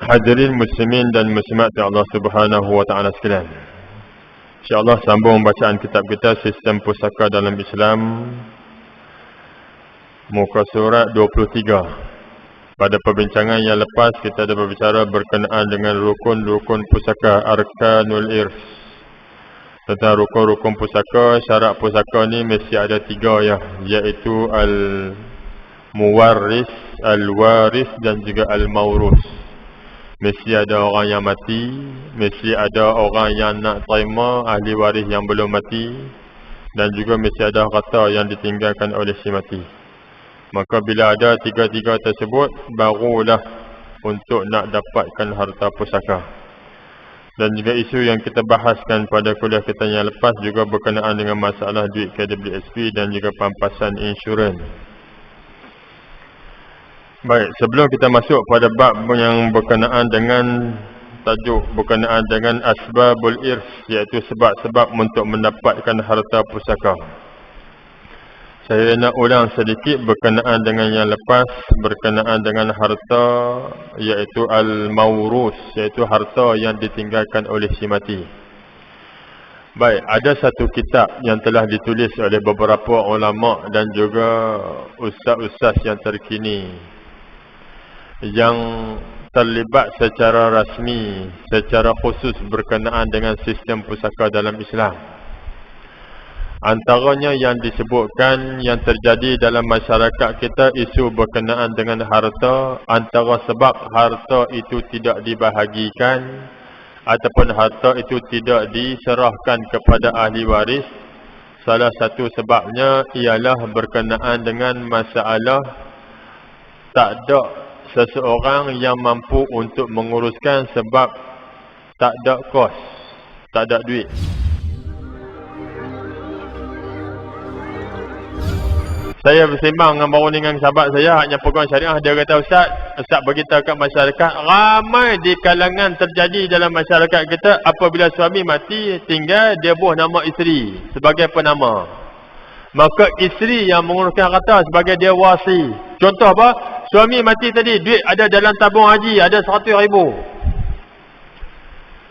Hadirin muslimin dan muslimat Allah Subhanahu wa taala sekalian. InsyaAllah sambung bacaan kitab kita Sistem Pusaka dalam Islam, muka surat 23. Pada perbincangan yang lepas kita ada berbicara berkenaan dengan rukun-rukun pusaka, arkanul irs. Tentang rukun-rukun pusaka, syarat pusaka ni mesti ada 3 ya, iaitu al-muwarris, al-waris dan juga al-maurus. Mesti ada orang yang mati, mesti ada orang yang nak terima ahli waris yang belum mati, dan juga mesti ada harta yang ditinggalkan oleh si mati. Maka bila ada 3 tersebut, barulah untuk nak dapatkan harta pusaka. Dan juga isu yang kita bahaskan pada kuliah kita yang lepas juga berkenaan dengan masalah duit KWSP dan juga pampasan insurans. Baik, sebelum kita masuk pada bab yang berkenaan dengan tajuk berkenaan dengan asbabul irs, iaitu sebab-sebab untuk mendapatkan harta pusaka, saya nak ulang sedikit berkenaan dengan yang lepas, berkenaan dengan harta, iaitu al-maurus, iaitu harta yang ditinggalkan oleh si mati. Baik, ada satu kitab yang telah ditulis oleh beberapa ulama dan juga ustaz-ustaz yang terkini yang terlibat secara rasmi, secara khusus berkenaan dengan sistem pusaka dalam Islam. Antaranya yang disebutkan yang terjadi dalam masyarakat kita, isu berkenaan dengan harta, antara sebab harta itu tidak dibahagikan ataupun harta itu tidak diserahkan kepada ahli waris. Salah satu sebabnya ialah berkenaan dengan masalah tak ada seseorang yang mampu untuk menguruskan sebab tak ada kos, tak ada duit. Saya bersembang dengan baru dengan sahabat saya, haknya peguam syariah. Dia kata, Ustaz beritahu kat masyarakat, ramai di kalangan terjadi dalam masyarakat kita, apabila suami mati, tinggal dia buah nama isteri sebagai penama. Maka isteri yang menguruskan harta sebagai dia wasi. Contoh apa? Suami mati tadi, duit ada dalam tabung haji, ada 100,000.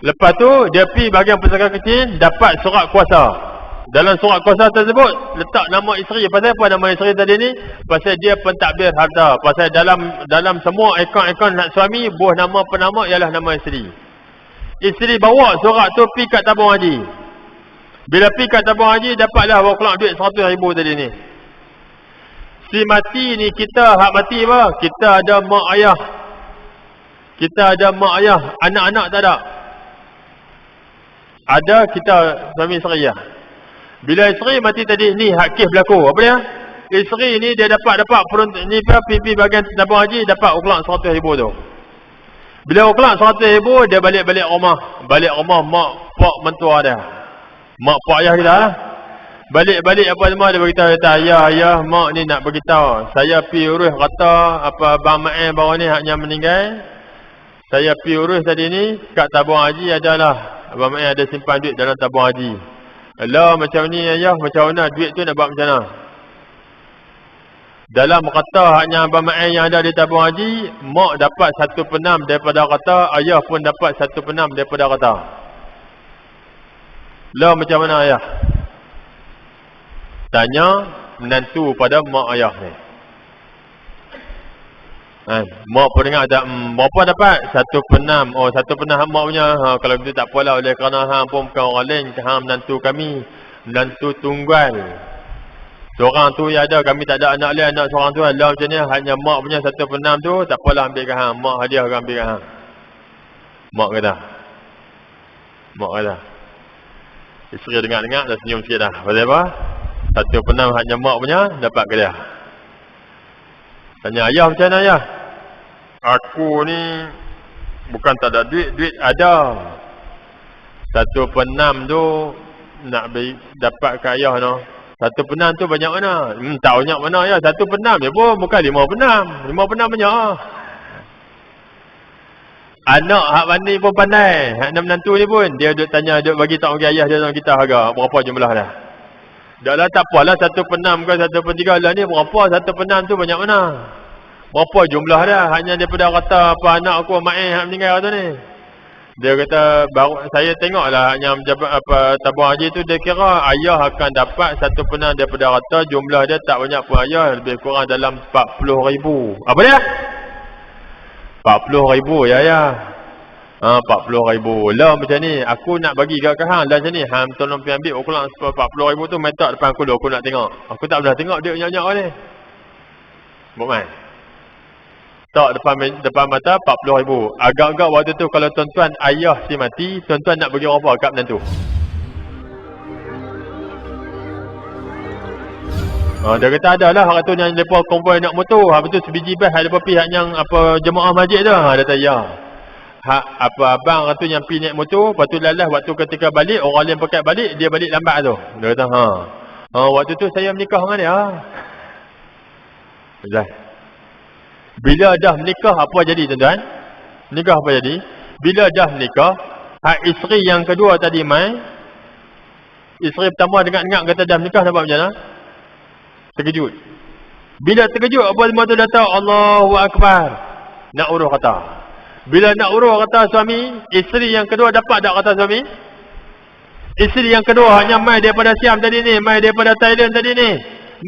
Lepas tu, dia pergi bahagian pusaka kecil, dapat surat kuasa. Dalam surat kuasa tersebut, letak nama isteri. Pasal apa nama isteri tadi ni? Pasal dia pentadbir harta. Pasal dalam semua akaun-akaun suami, buah nama penama ialah nama isteri. Isteri bawa surat tu pergi kat tabung haji. Bila pergi kat tabung haji, dapatlah bawa keluar duit 100,000 tadi ni. Si mati ni, kita hak mati apa? Kita ada mak ayah. Kita ada mak ayah, anak-anak tak ada. Ada kita suami isteri lah. Bila isteri mati tadi, ni hak kes berlaku. Apa dia? Isteri ni dia dapat ni pipi bahagian tabung haji, dapat keluar 100,000 tu. Bila keluar 100,000, dia balik rumah. Balik rumah mak pak mentua dia. Mak pak ayah kita lah. Balik apa semua dia beritahu, ayah mak ni nak beritahu, saya pi urus kata apa Abang Ma'in baru ni haknya meninggal. Saya pi urus tadi ni kat tabung haji adalah Abang Ma'in ada simpan duit dalam tabung haji. Alah macam ni ayah, macam mana duit tu nak buat macam mana? Dalam kata haknya Abang Ma'in yang ada di tabung haji, mak dapat 1/6 daripada kata, ayah pun dapat 1/6 daripada kata. Lah macam mana ayah? Tanya menantu pada mak ayah ni. Mak pun dengar tak, berapa dapat? 1/6. Oh, 1/6 mak punya. Kalau begitu tak apalah, oleh kerana hang pun bukan orang lain, hang menantu kami, menantu tunggal. Seorang tu yang ada, kami tak ada anak lain, anak seorang tu lah macam ni. Hanya mak punya 1/6 tu, tak apalah ambilkan hang. Mak hadiah kan ambilkan hang. Mak kata. Isteri dengar-dengar dah senyum sikit dah. Pasal apa? 1/6 hanya mak punya, dapat ke dia. Tanya ayah, macam mana ayah? Aku ni bukan tak ada duit, duit ada. 1/6 tu nak dapat ke ayah no. 1/6 tu banyak mana? Tak banyak mana ayah. 1/6 je pun, bukan 5/6. 5/6 banyak lah. Anak hak mandi pun pandai. Hak menantu ni pun, dia duk tanya, duk bagi tahu bagi ayah dia dalam kita harga. Berapa jumlah dah? Dah lah tak apalah 1/6 ke 1/3 lah ni berapa, 1/6 tu banyak mana? Berapa jumlah dah? Hanya daripada kata apa anak aku mak hak meninggal tu ni. Dia kata baru saya tengoklah yang menjabat apa tabung haji tu, dia kira ayah akan dapat 1/6 daripada harta, jumlah dia tak banyak pun ayah, lebih kurang dalam 40,000. Apa dia? 40,000 ya ya. 40,000 lah macam ni. Aku nak bagi kat hang lah macam ni. Hang tolong pergi ambil ukuran 40,000 tu main tak depan aku dulu, aku nak tengok. Aku tak pernah tengok dia nyak-nyak ni. Buat main. Tak depan mata 40,000. Agak-agak waktu tu kalau tuan-tuan ayah si mati, tuan-tuan nak bagi apa kat menantu? Dia kata ada lah hak tu yang depa konvoi nak motor. Habis tu sebiji bas ada pergi hak yang apa jemaah masjid tu. Dia kata ya. Hak apa abang tu yang pergi naik motor, lepas tu lalas waktu ketika balik orang lain pakai balik, dia balik lambat tu. Dia kata waktu tu saya menikah dengan dia. Dah. Bila dah menikah apa jadi tuan-tuan? Nikah apa jadi? Bila dah menikah, hak isteri yang kedua tadi mai, isteri pertama dengar-dengar kata dah menikah, nampak macam mana? Terkejut. Bila terkejut apa semua tu datang, Allahu Akbar. Nak uruh kata. Bila nak uruh kata suami, isteri yang kedua dapat tak kata suami? Isteri yang kedua hanya mai daripada Siam tadi ni, mai daripada Thailand tadi ni,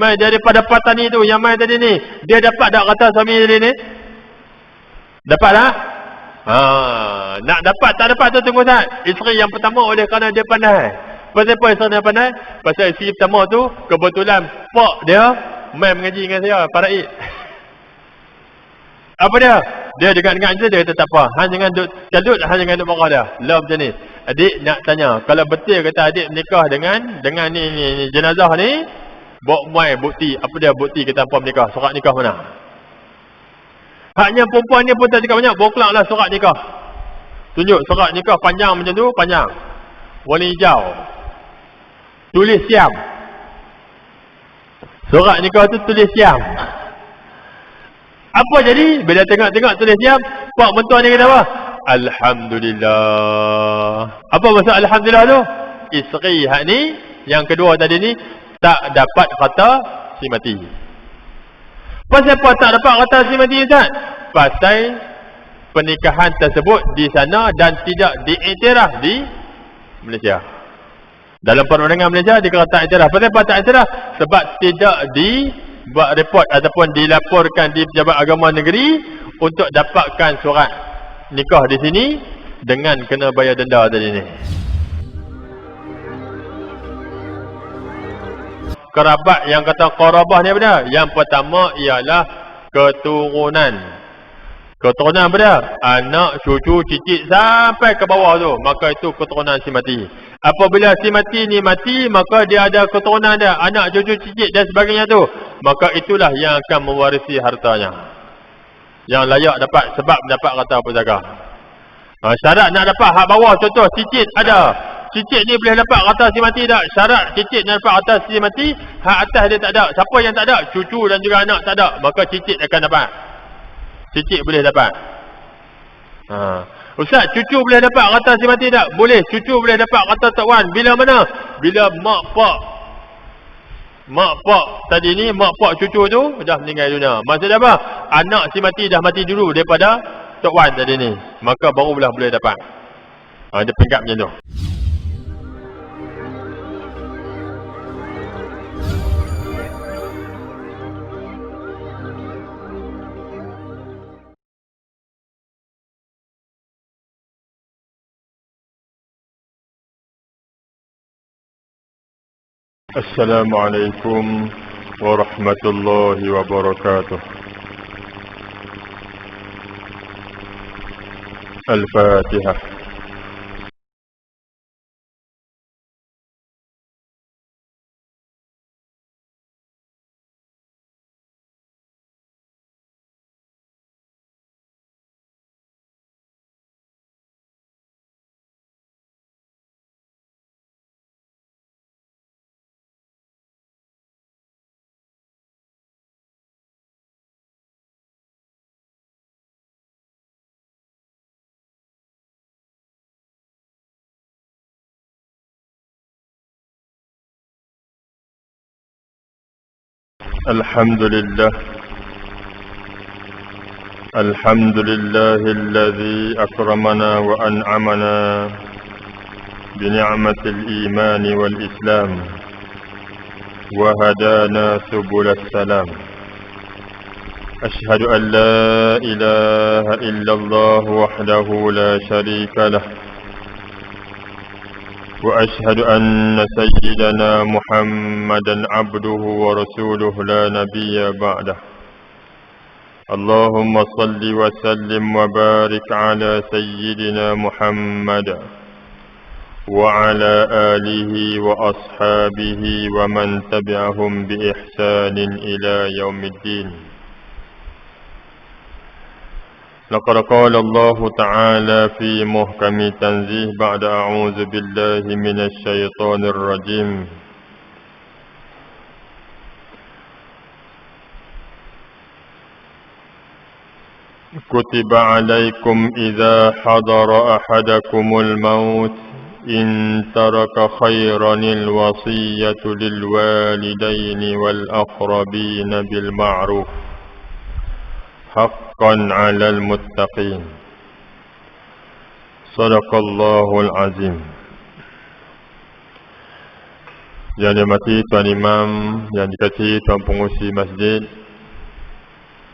mai daripada Patani tu yang mai tadi ni, dia dapat tak kata suami tadi ni? Dapat tak? Nak dapat tak dapat tu tunggu saat. Isteri yang pertama oleh kerana dia pandai. Pasal apa isteri dia pandai? Pasal isteri pertama tu kebetulan pak dia mai mengaji dengan saya Paraid. Apa dia? Dia dengar-dengar je, dia kata tak apa. Hang jangan duk cadut, hang jangan duk marah dia. Lah macam ni. Adik nak tanya, kalau betul kata adik menikah dengan ni jenazah ni, bawa mai bukti. Apa dia bukti kita hangpa menikah? Surat nikah mana? Haknya perempuan ni pun tak cakap banyak, bawa kelaklah surat nikah. Tunjuk surat nikah panjang macam tu, panjang. Warna hijau. Tulis Siam. Surat nikah tu tulis Siam. Apa jadi? Bila tengok-tengok tulis Siam, pak mentua ni kata apa? Alhamdulillah. Apa maksud Alhamdulillah tu? Isteri hak ni, yang kedua tadi ni, tak dapat kata si mati. Pasal apa tak dapat kata si mati Ustaz? Pasal pernikahan tersebut di sana dan tidak diiktiraf di Malaysia. Dalam perundangan Malaysia dikata tak iktiraf. Pasal apa tak iktiraf? Sebab tidak dibuat report ataupun dilaporkan di Pejabat Agama Negeri untuk dapatkan surat nikah di sini dengan kena bayar denda tadi ni. Kerabat yang kata qarabah ni apa dia? Yang pertama ialah keturunan. Keturunan apa dia? Anak, cucu, cicit sampai ke bawah tu. Maka itu keturunan si mati. Apabila si mati ni mati, maka dia ada keturunan dia. Anak, cucu, cicit dan sebagainya tu. Maka itulah yang akan mewarisi hartanya. Yang layak dapat sebab mendapat kata pusaka. Syarat nak dapat hak bawah contoh cicit ada. Cicit ni boleh dapat kata si mati tak? Syarat cicit nak dapat kata si mati, hak atas dia tak ada. Siapa yang tak ada? Cucu dan juga anak tak ada. Maka cicit akan dapat. Cicit boleh dapat. Ustaz, cucu boleh dapat kata si mati tak? Boleh. Cucu boleh dapat kata Tok Wan. Bila mana? Bila mak pak tadi ni, mak pak cucu tu dah meninggal dunia. Maksudnya apa? Anak si mati dah mati dulu daripada Tok Wan tadi ni. Maka barulah boleh dapat. Dia peringkat macam tu. Assalamualaikum warahmatullahi wabarakatuh. Al-Fatihah. Alhamdulillah. الحمد لله الذي أكرمنا وأنعمنا بنعمة الإيمان والإسلام وهدانا سبل السلام. أشهد أن لا إله إلا الله وحده لا شريك له، وأشهد أن سيدنا محمدا عبده ورسوله لا نبي بعده. اللهم صل وسلم وبارك على سيدنا محمد وعلى آله وأصحابه ومن تبعهم بإحسان إلى يوم الدين. لقد قال الله تعالى في محكم تنزيه بعد أعوذ بالله من الشيطان الرجيم: كتب عليكم إذا حضر أحدكم الموت إن ترك خيرا الوصية للوالدين والأقربين بالمعروف حقا على المتقين. صدق الله العظيم. Yang dimati Tuan Imam, yang dikasihi Tuan Pengurusi Masjid,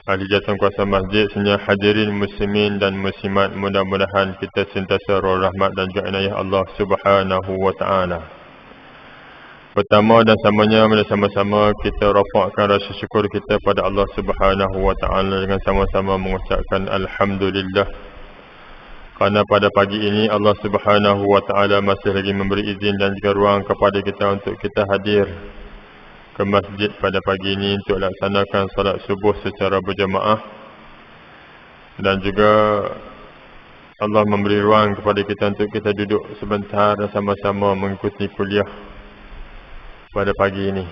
ahli jawatan kuasa masjid, semua hadirin muslimin dan muslimat, mudah-mudahan kita sentiasa rahmat dan juga inayah Allah Subhanahu wa taala. Pertama dan samanya, sama-sama kita rafakkan rasa syukur kita pada Allah Subhanahu wa taala dengan sama-sama mengucapkan alhamdulillah. Kerana pada pagi ini Allah Subhanahu wa taala masih lagi memberi izin dan juga ruang kepada kita untuk kita hadir ke masjid pada pagi ini untuk laksanakan salat subuh secara berjamaah, dan juga Allah memberi ruang kepada kita untuk kita duduk sebentar dan sama-sama mengikuti kuliah pada pagi ini.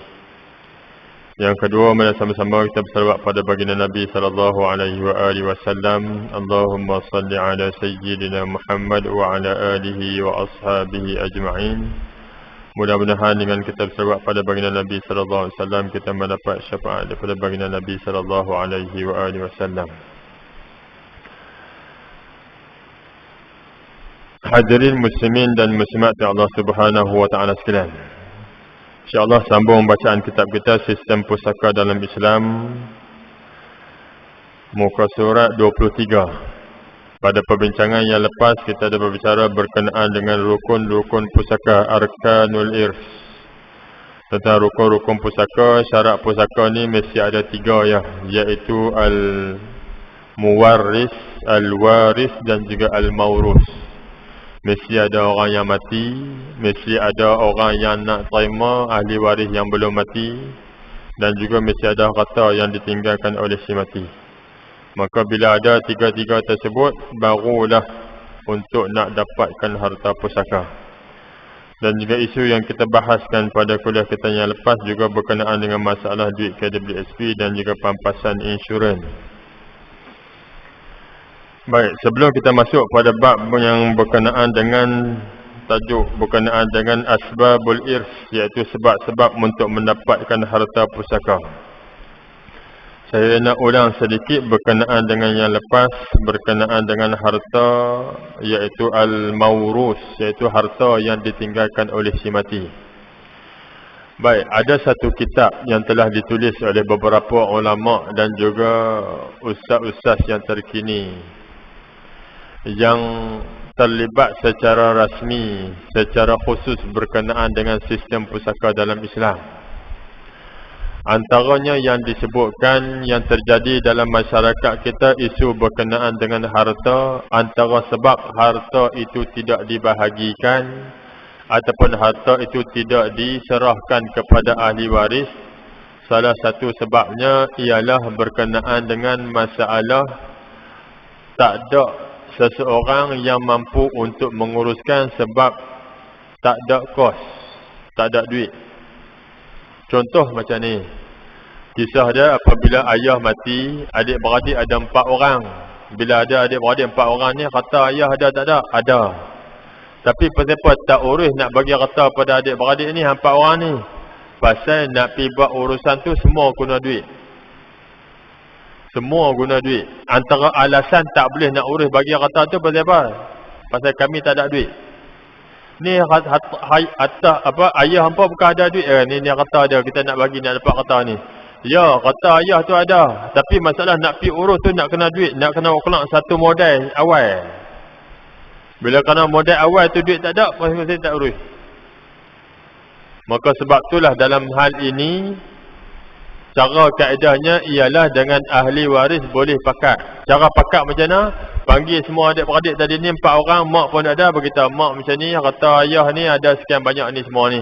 Yang kedua, mari sama-sama kita bersalawat pada baginda Nabi sallallahu alaihi wasallam. Allahumma salli ala sayyidina Muhammad wa ala alihi wa ashabihi ajma'in. Mudah-mudahan dengan kita bersalawat pada baginda Nabi sallallahu alaihi wasallam kita mendapat syafaat daripada baginda Nabi sallallahu alaihi wasallam. Hadirin muslimin dan muslimat Allah Subhanahu wa taala sekalian. InsyaAllah sambung bacaan kitab kita Sistem Pusaka dalam Islam, muka surat 23. Pada perbincangan yang lepas kita ada berbicara berkenaan dengan rukun-rukun pusaka, arkanul irs. Tentang rukun-rukun pusaka, syarat pusaka ni mesti ada 3 ya, iaitu al-muwarris, al-waris dan juga al-mawrus. Mesti ada orang yang mati, mesti ada orang yang nak terima, ahli waris yang belum mati, dan juga mesti ada harta yang ditinggalkan oleh si mati. Maka bila ada 3 tersebut, barulah untuk nak dapatkan harta pusaka. Dan juga isu yang kita bahaskan pada kuliah kita yang lepas juga berkenaan dengan masalah duit KWSP dan juga pampasan insurans. Baik, sebelum kita masuk pada bab yang berkenaan dengan tajuk berkenaan dengan asbabul irs, iaitu sebab-sebab untuk mendapatkan harta pusaka, saya nak ulang sedikit berkenaan dengan yang lepas, berkenaan dengan harta, iaitu al-mawrus, iaitu harta yang ditinggalkan oleh si mati. Baik, ada satu kitab yang telah ditulis oleh beberapa ulama dan juga ustaz-ustaz yang terkini yang terlibat secara rasmi, secara khusus berkenaan dengan sistem pusaka dalam Islam. Antaranya yang disebutkan yang terjadi dalam masyarakat kita, isu berkenaan dengan harta, antara sebab harta itu tidak dibahagikan ataupun harta itu tidak diserahkan kepada ahli waris. Salah satu sebabnya ialah berkenaan dengan masalah tak ada seseorang yang mampu untuk menguruskan sebab tak ada kos, tak ada duit. Contoh macam ni, kisah dia apabila ayah mati, adik-beradik ada 4 orang. Bila ada adik-beradik 4 orang ni, kata ayah ada tak ada? Ada. Tapi kenapa tak urus nak bagi harta pada adik-beradik ni, 4 orang ni? Pasal nak pergi buat urusan tu semua guna duit. Semua guna duit. Antara alasan tak boleh nak urus bagi harta tu pasal apa? Pasal kami tak ada duit. Ni ayah hampa bukan ada duit ni harta dia, kita nak bagi, nak dapat harta ni. Ya, kata ayah tu ada, tapi masalah nak pi urus tu nak kena duit, nak kena kelak satu modal awal. Bila kena modal awal tu duit tak ada, masing-masing tak urus. Maka sebab itulah dalam hal ini cara kaedahnya ialah dengan ahli waris boleh pakat. Cara pakat macam mana? Panggil semua adik-beradik tadi ni 4 orang, mak pun ada, beritahu mak macam ni, kata ayah ni ada sekian banyak ni semua ni.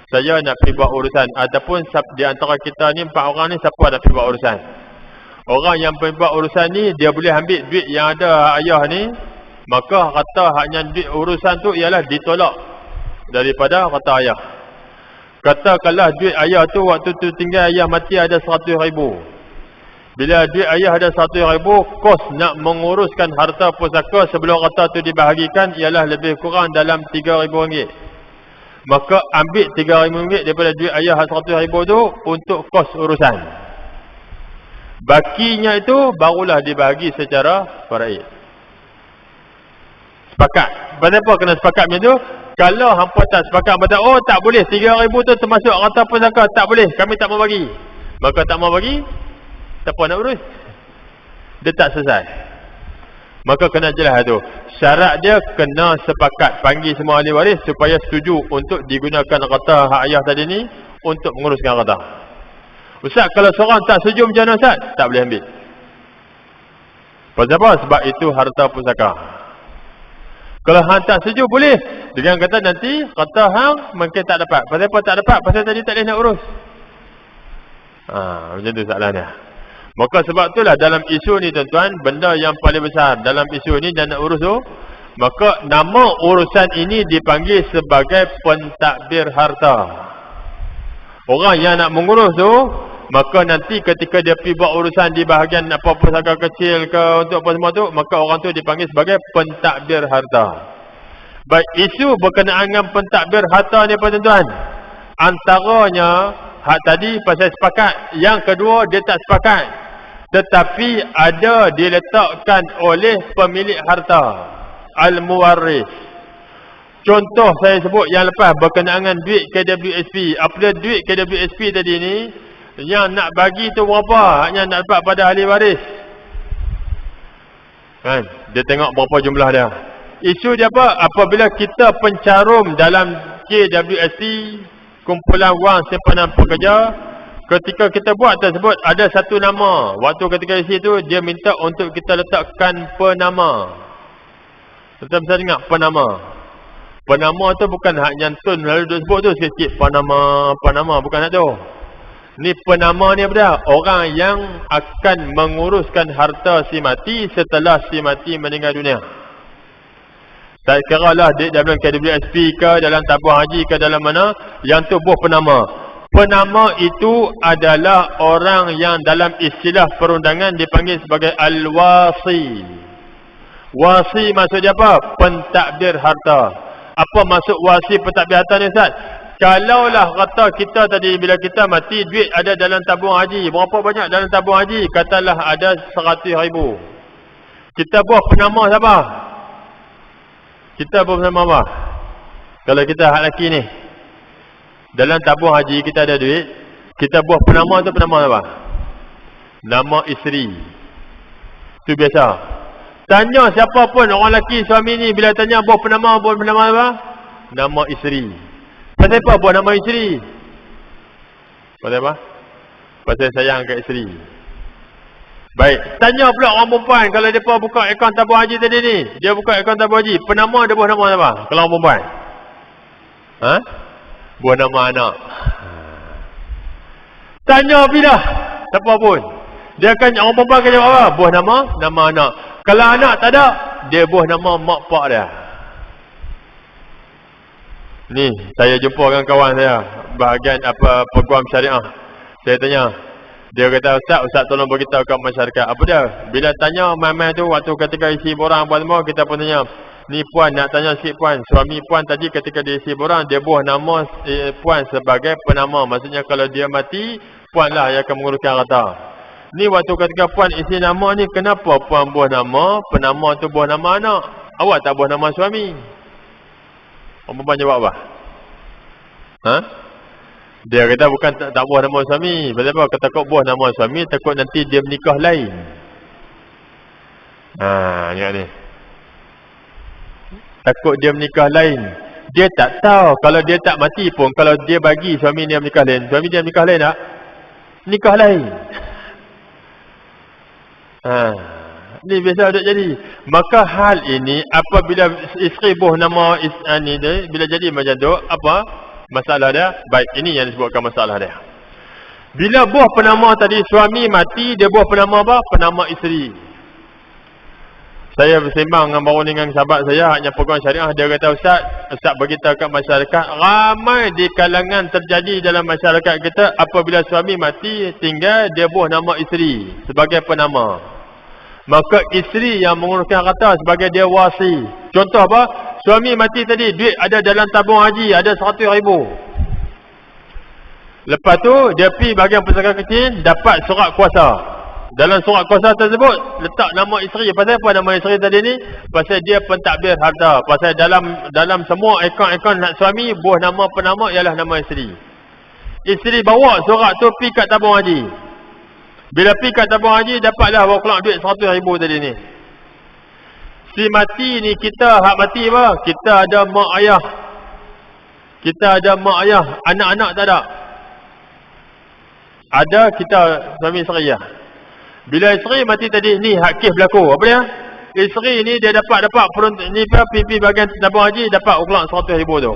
Saya nak pergi buat urusan. Ataupun di antara kita ni 4 orang ni siapa nak pergi buat urusan. Orang yang pergi buat urusan ni dia boleh ambil duit yang ada ayah ni, maka kata haknya duit urusan tu ialah ditolak daripada kata ayah. Katakanlah duit ayah tu waktu tu tinggal ayah mati ada 100,000. Bila duit ayah ada 100,000, kos nak menguruskan harta pusaka sebelum harta tu dibahagikan ialah lebih kurang dalam RM3,000. Maka ambil RM3,000 daripada duit ayah 100,000 tu untuk kos urusan. Bakinya itu barulah dibahagi secara faraid. Sepakat. Kenapa kena sepakat macam tu? Kalau hampa tak sepakat, kata, oh tak boleh, 3,000 tu termasuk harta pusaka, tak boleh, kami tak mau bagi. Maka tak mau bagi, siapa nak urus? Dia tak selesai. Maka kena jelas tu. Syarat dia kena sepakat, panggil semua ahli waris supaya setuju untuk digunakan harta hak ayah tadi ni untuk menguruskan harta. Ustaz, kalau seorang tak setuju macam mana Ustaz? Tak boleh ambil. Pasal apa? Sebab itu harta pusaka. Kalau hang tak setuju boleh. Dengan kata nanti kata hang mungkin tak dapat. Pasal apa tak dapat? Pasal tadi tak boleh nak urus. Macam tu soalannya. Maka sebab itulah dalam isu ni tuan-tuan, benda yang paling besar dalam isu ni dan nak urus tu, maka nama urusan ini dipanggil sebagai pentadbir harta. Orang yang nak mengurus tu, maka nanti ketika dia pergi buat urusan di bahagian apa pusaka kecil ke untuk apa semua tu, maka orang tu dipanggil sebagai pentadbir harta. Baik, isu berkenaan dengan pentadbir harta ni apa tuan-tuan? Antaranya hak tadi pasal sepakat, yang kedua dia tak sepakat, tetapi ada diletakkan oleh pemilik harta, al-muwarris. Contoh saya sebut yang lepas berkenaan dengan duit KWSP. Apabila duit KWSP tadi ni yang nak bagi tu berapa, hanya nak dapat pada ahli waris kan, dia tengok berapa jumlah dia. Isu dia apa? Apabila kita pencarum dalam KWSP, kumpulan wang simpanan pekerja, ketika kita buat tersebut ada satu nama. Waktu ketika isi tu dia minta untuk kita letakkan penama. Tetap ingat penama. Penama tu bukan hak nyantun lalu dia sebut tu sikit penama bukan hak tu. Ni penama ni apa dia? Orang yang akan menguruskan harta si mati setelah si mati meninggal dunia. Tak kira lah dia dalam KWSP ke, dalam tabung haji ke, dalam mana, yang tu buah penama. Penama itu adalah orang yang dalam istilah perundangan dipanggil sebagai al-wasi. Wasi maksud dia apa? Pentadbir harta. Apa maksud wasi pentadbir harta ni Ustaz? Kalaulah kata kita tadi bila kita mati, duit ada dalam tabung haji. Berapa banyak dalam tabung haji? Katalah ada 100,000. Kita buat penama siapa? Kita buat penama apa? Kalau kita hak lelaki ni, dalam tabung haji kita ada duit, kita buat penama tu penama apa? Nama isteri. Itu biasa. Tanya siapa pun orang lelaki suami ni, bila tanya buat penama apa? Nama isteri. Pasal apa buat nama isteri? Pasal apa? Pasal sayang kat isteri. Baik, tanya pula orang perempuan, kalau mereka buka akaun tabung haji tadi ni, dia buka akaun tabung haji, penama dia buat nama apa? Kalau orang perempuan. Buat nama anak. Tanya bila siapa pun, dia akan, orang perempuan akan jawab apa? Buat nama anak. Kalau anak tak ada, dia buat nama mak pak dia. Ni, saya jumpa dengan kawan saya, bahagian apa peguam syariah. Saya tanya, dia kata, Ustaz tolong beritahu kat masyarakat. Apa dia? Bila tanya mai-mai tu, waktu ketika isi borang apa semua, kita pun tanya, ni puan, nak tanya sikit puan. Suami puan tadi ketika dia isi borang, dia buah nama puan sebagai penama. Maksudnya kalau dia mati, puan lah yang akan menguruskan harta. Ni waktu ketika puan isi nama ni, kenapa puan buah nama, penama tu buah nama anak? Awak tak buah nama suami. Orang perempuan jawab apa? Ha? Dia kata bukan tak buah nama suami. Sebab apa? Kata kau buah nama suami, takut nanti dia menikah lain. Ingat ni. Takut dia menikah lain. Dia tak tahu. Kalau dia tak mati pun, kalau dia bagi suami dia menikah lain, suami dia menikah lain tak? Nikah lain. Ni biasa ada jadi. Maka hal ini apabila isteri buah nama ni dia, bila jadi macam tu, apa masalah dia? Baik, ini yang disebutkan masalah dia. Bila buah penama tadi suami mati, dia buah penama apa? Penama isteri. Saya bersembang dengan sahabat saya, hanya peguam syariah, dia kata, Ustaz beritahu kat masyarakat, ramai di kalangan terjadi dalam masyarakat kita, apabila suami mati, tinggal dia buah nama isteri sebagai penama. Maka isteri yang menguruskan harta sebagai dia wasi. Contoh apa? Suami mati tadi, duit ada dalam tabung haji, ada 100,000. Lepas tu, dia pergi bahagian pusaka kecil, dapat surat kuasa. Dalam surat kuasa tersebut letak nama isteri. Pasal apa nama isteri tadi ni? Pasal dia pentadbir harta. Pasal dalam semua akaun-akaun nak suami, buah nama penama ialah nama isteri. Isteri bawa surat tu pergi kat tabung haji. Bila pergi kat tabung haji, dapatlah bawa keluar duit 100,000 tadi ni. Si mati ni, kita hak mati apa? Kita ada mak ayah. Kita ada mak ayah, anak-anak tak ada. Ada kita suami isteri lah. Bila isteri mati tadi, ni hak kes berlaku. Apa dia? Isteri ni dia dapat ni pipi bahagian tabung haji, dapat uklak 100,000 tu.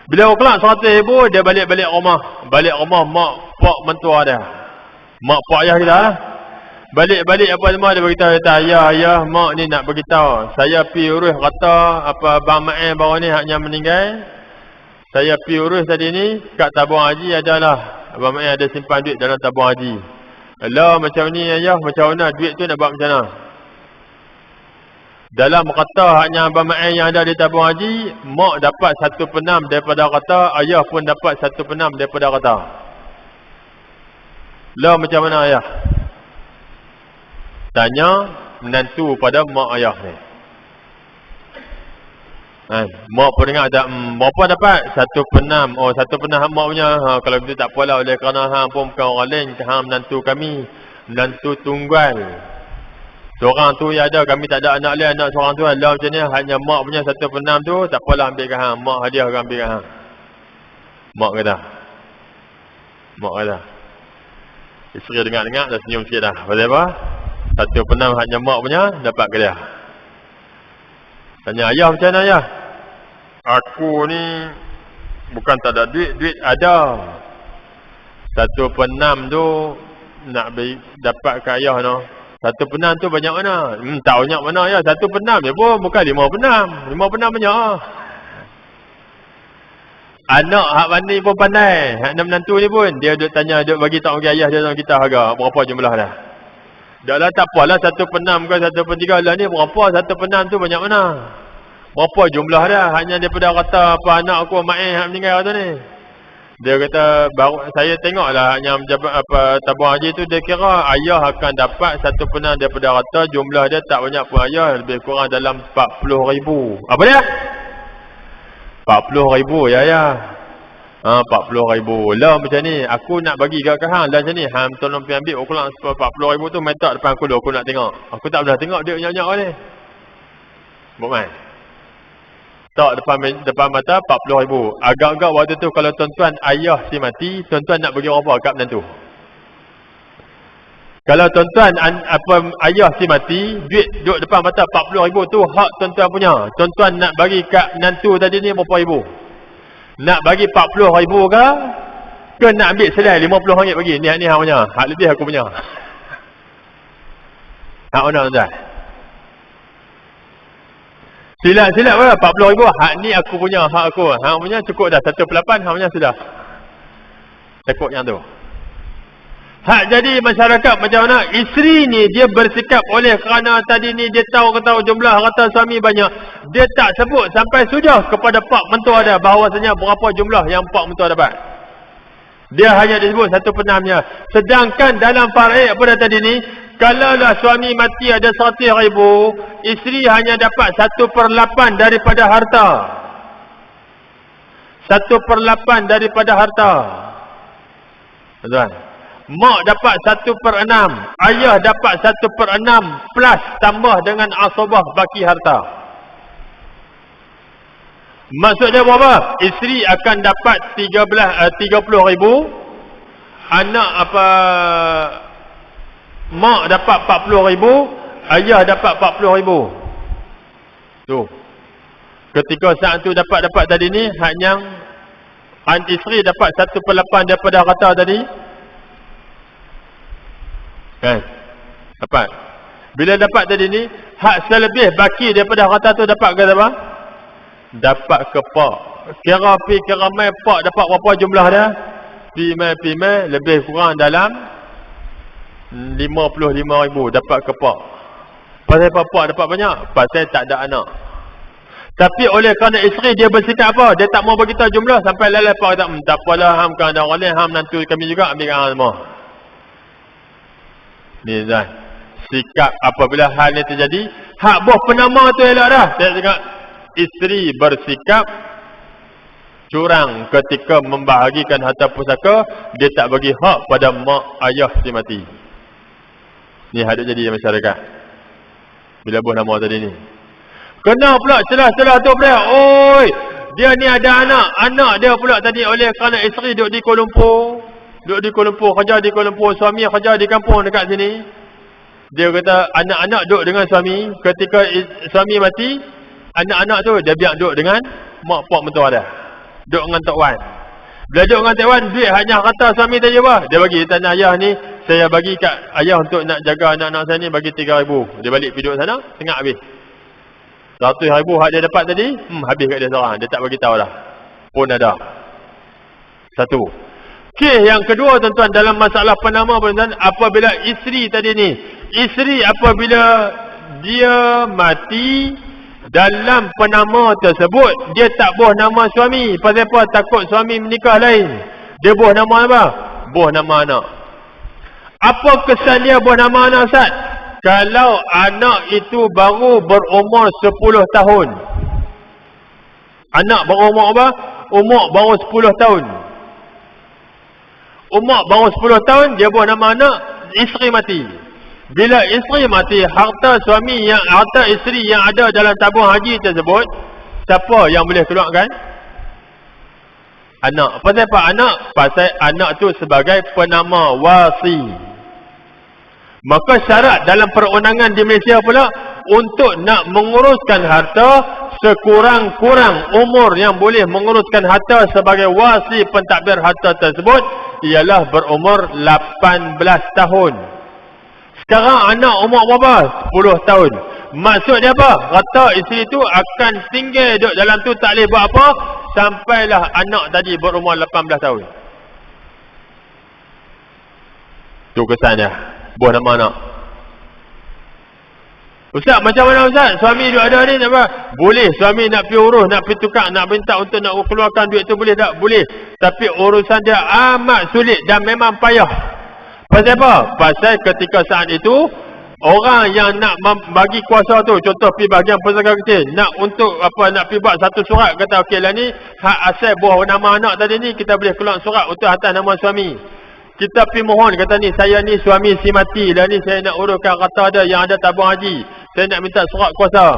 Bila uklak 100,000, dia balik rumah. Balik rumah mak pak mentua dia. Mak pak ayah kita lah. Balik apa semua dia beritahu, ayah mak ni nak beritahu. Saya pi urus kata apa bang Ma'in baru ni haknya meninggal. Saya pi urus tadi ni kat tabung haji adalah Abang Ma'in ada simpan duit dalam tabung haji. Alah macam ni ayah, macam mana duit tu nak buat macam mana? Dalam kata haknya Abang Ma'in yang ada di tabung haji, mak dapat 1/6 daripada kata, ayah pun dapat 1/6 daripada kata. Lah macam mana ayah? Tanya menantu pada mak ayah ni. Mak pun dengar tak, berapa dapat? 1/6. Oh 1/6 mak punya. Kalau begitu tak apalah, oleh kerana hang pun bukan orang lain, hang menantu kami, menantu tunggal. Seorang tu yang ada, kami tak ada anak lain, anak seorang tu lah macam ni. Hanya mak punya 1/6 tu, tak apalah ambilkan hang. Mak hadiah kan ambilkan hang. Mak kata. Isteri dengar-dengar dah senyum sikit dah. Pasal apa? 1/6 hanya mak punya, dapat ke dia. Tanya ayah macam mana ayah? Aku ni bukan tak ada duit, duit ada. 1/6 tu nak dapat ke ayah no. 1/6 tu banyak mana? Tak banyak mana ayah. 1/6 je pun, bukan 5/6. 5/6 banyak lah. Anak hak mandi pun pandai. Hak nak menantu ni pun, dia duk tanya, duk bagi tahu ayah dia dalam kita harga. Berapa jumlah dah? Dah lah tak apalah 1/6 ke 1/3 lah ni. Berapa 1/6 tu banyak mana? Berapa jumlah dah? Hanya daripada kata apa anak aku Ma'in yang meninggal tu ni. Dia kata baru saya tengoklah hanya menjabat apa tabung haji tu, dia kira ayah akan dapat 1/6 daripada kata, jumlah dia tak banyak pun ayah, lebih kurang dalam 40,000. Apa dia? 40,000 ya ayah. 40,000 lah macam ni. Aku nak bagi kat hang lah macam ni. Hang tolong pergi ambil ukuran 40,000 tu, main tak depan aku dulu, aku nak tengok. Aku tak pernah tengok dia banyak-banyak ni. Buat main. Tak depan mata 40,000. Agak-agak waktu tu kalau tuan-tuan ayah si mati, tuan-tuan nak bagi orang apa kat menantu? Kalau tuan-tuan ayah si mati, duit duduk depan mata 40,000 tu hak tuan-tuan punya. Tuan-tuan nak bagi kat menantu tadi ni berapa ribu? Nak bagi 40,000 ke nak ambil selai RM50 bagi? Ni hak punya. Hak lebih aku punya. Hak mana tuan-tuan? Silap-silap apa? 40,000. Hak ni aku punya, hak aku. Hak punya cukup dah 1/8, hak punya sudah. Tekuk yang tu. Hak jadi masyarakat macam mana? Isteri ni dia bersikap oleh kerana tadi ni dia tahu jumlah harta suami banyak. Dia tak sebut sampai sudah kepada pak mentua dia bahawasanya berapa jumlah yang pak mentua dapat. Dia hanya disebut 1/6-nya. Sedangkan dalam faraid pada tadi ni, kalaulah suami mati ada 100,000, isteri hanya dapat 1/8 daripada harta. 1/8 daripada harta. Tuan, mak dapat 1/6, ayah dapat 1/6 plus tambah dengan asabah baki harta. Maksudnya berapa? Isteri akan dapat 30,000, anak mak dapat 40,000, ayah dapat 40,000. Tu. Ketika saat tu dapat tadi ni, hanya isteri dapat 1/8 daripada harta tadi. Kan? Dapat. Bila dapat tadi ni, hak selebih baki daripada harta tu dapat ke apa? Dapat ke pak. Kira mai pak dapat berapa jumlah dia? Pi mai lebih kurang dalam 55,000 dapat ke pak. Pasal apa pak dapat banyak? Pasal tak ada anak. Tapi oleh kerana isteri dia bersikap apa? Dia tak mau beritahu jumlah sampai lalai pak kata, tak apalah, ham kan ada orang lain, ham nantu kami juga ambil hang semua. Ni dah. Sikap apabila hal ni terjadi, hak boh penama tu elok dah. Saya cakap isteri bersikap curang ketika membahagikan harta pusaka, dia tak bagi hak pada mak ayah si mati. Ni hadap jadi dalam masyarakat. Bila buah nama tadi ni. Kena pula celah-celah tu pula. Oi, dia ni ada anak dia pula tadi oleh kerana isteri duduk di Kuala Lumpur. Kerja di Kuala Lumpur, suami kerja di kampung dekat sini. Dia kata anak-anak duduk dengan suami, ketika suami mati, anak-anak tu dia biar duduk dengan mak pak mentua dia. Duduk dengan Tok Wan. Bila duduk dengan Tok Wan, duit hanya kata suami tadi apa? Dia bagi tanya ayah ni, saya bagi kat ayah untuk nak jaga anak-anak saya ni, bagi 3,000. Dia balik pergi duduk sana, tengah habis. 100,000 hak dia dapat tadi, habis kat dia seorang. Dia tak bagi tahu dah. Pun ada. Satu. Okey, yang kedua tuan-tuan, dalam masalah penama tuan-tuan, apabila isteri tadi ni, isteri apabila dia mati, dalam penama tersebut dia tak boh nama suami. Pasal apa? Takut suami menikah lain. Dia boh nama apa? Boh nama anak. Apa kesan dia boh nama anak, Ustaz? Kalau anak itu baru berumur 10 tahun. Anak berumur apa? Umur baru 10 tahun. Umur baru 10 tahun, dia boh nama anak, isteri mati. Bila isteri mati, harta isteri yang ada dalam tabung haji tersebut, siapa yang boleh keluarkan? Anak. Pasal apa anak? Pasal anak tu sebagai penama wasi. Maka syarat dalam perundangan di Malaysia pula, untuk nak menguruskan harta, sekurang-kurang umur yang boleh menguruskan harta sebagai wasi pentadbir harta tersebut ialah berumur 18 tahun. Sekarang anak umur berapa? 10 tahun. Maksud dia apa? Kata isteri tu akan tinggal duduk dalam tu, tak boleh buat apa sampailah anak tadi berumur 18 tahun. Tu kesannya. Buah nama anak. Ustaz, macam mana Ustaz? Suami duduk ada ni, apa? Boleh, suami nak pergi urus, nak pergi tukar, nak minta untuk nak keluarkan duit tu, boleh tak? Boleh. Tapi urusan dia amat sulit dan memang payah. Pasal apa? Pasal ketika saat itu, orang yang nak bagi kuasa tu, contoh pergi bahagian pusaka kecil, nak untuk apa, nak pergi buat satu surat, kata okey lah ni, hak asal buah nama anak tadi ni, kita boleh keluar surat untuk atas nama suami. Kita pergi mohon, kata ni, saya ni suami si mati dah ni, saya nak uruskan kata dia yang ada tabung haji, saya nak minta surat kuasa.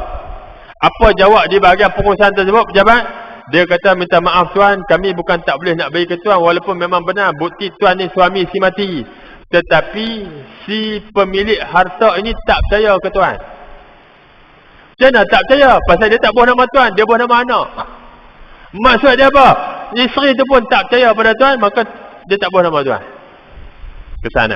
Apa jawab di bahagian pengurusan tersebut, pejabat? Dia kata, minta maaf tuan, kami bukan tak boleh nak bagi ke tuan, walaupun memang benar bukti tuan ni suami si mati, tetapi si pemilik harta ini tak percaya ke tuan. Macam mana tak percaya? Pasal dia tak buah nama tuan, dia buah nama anak. Maksud dia apa? Isteri tu pun tak percaya pada tuan, maka dia tak buah nama tuan. Ke sana.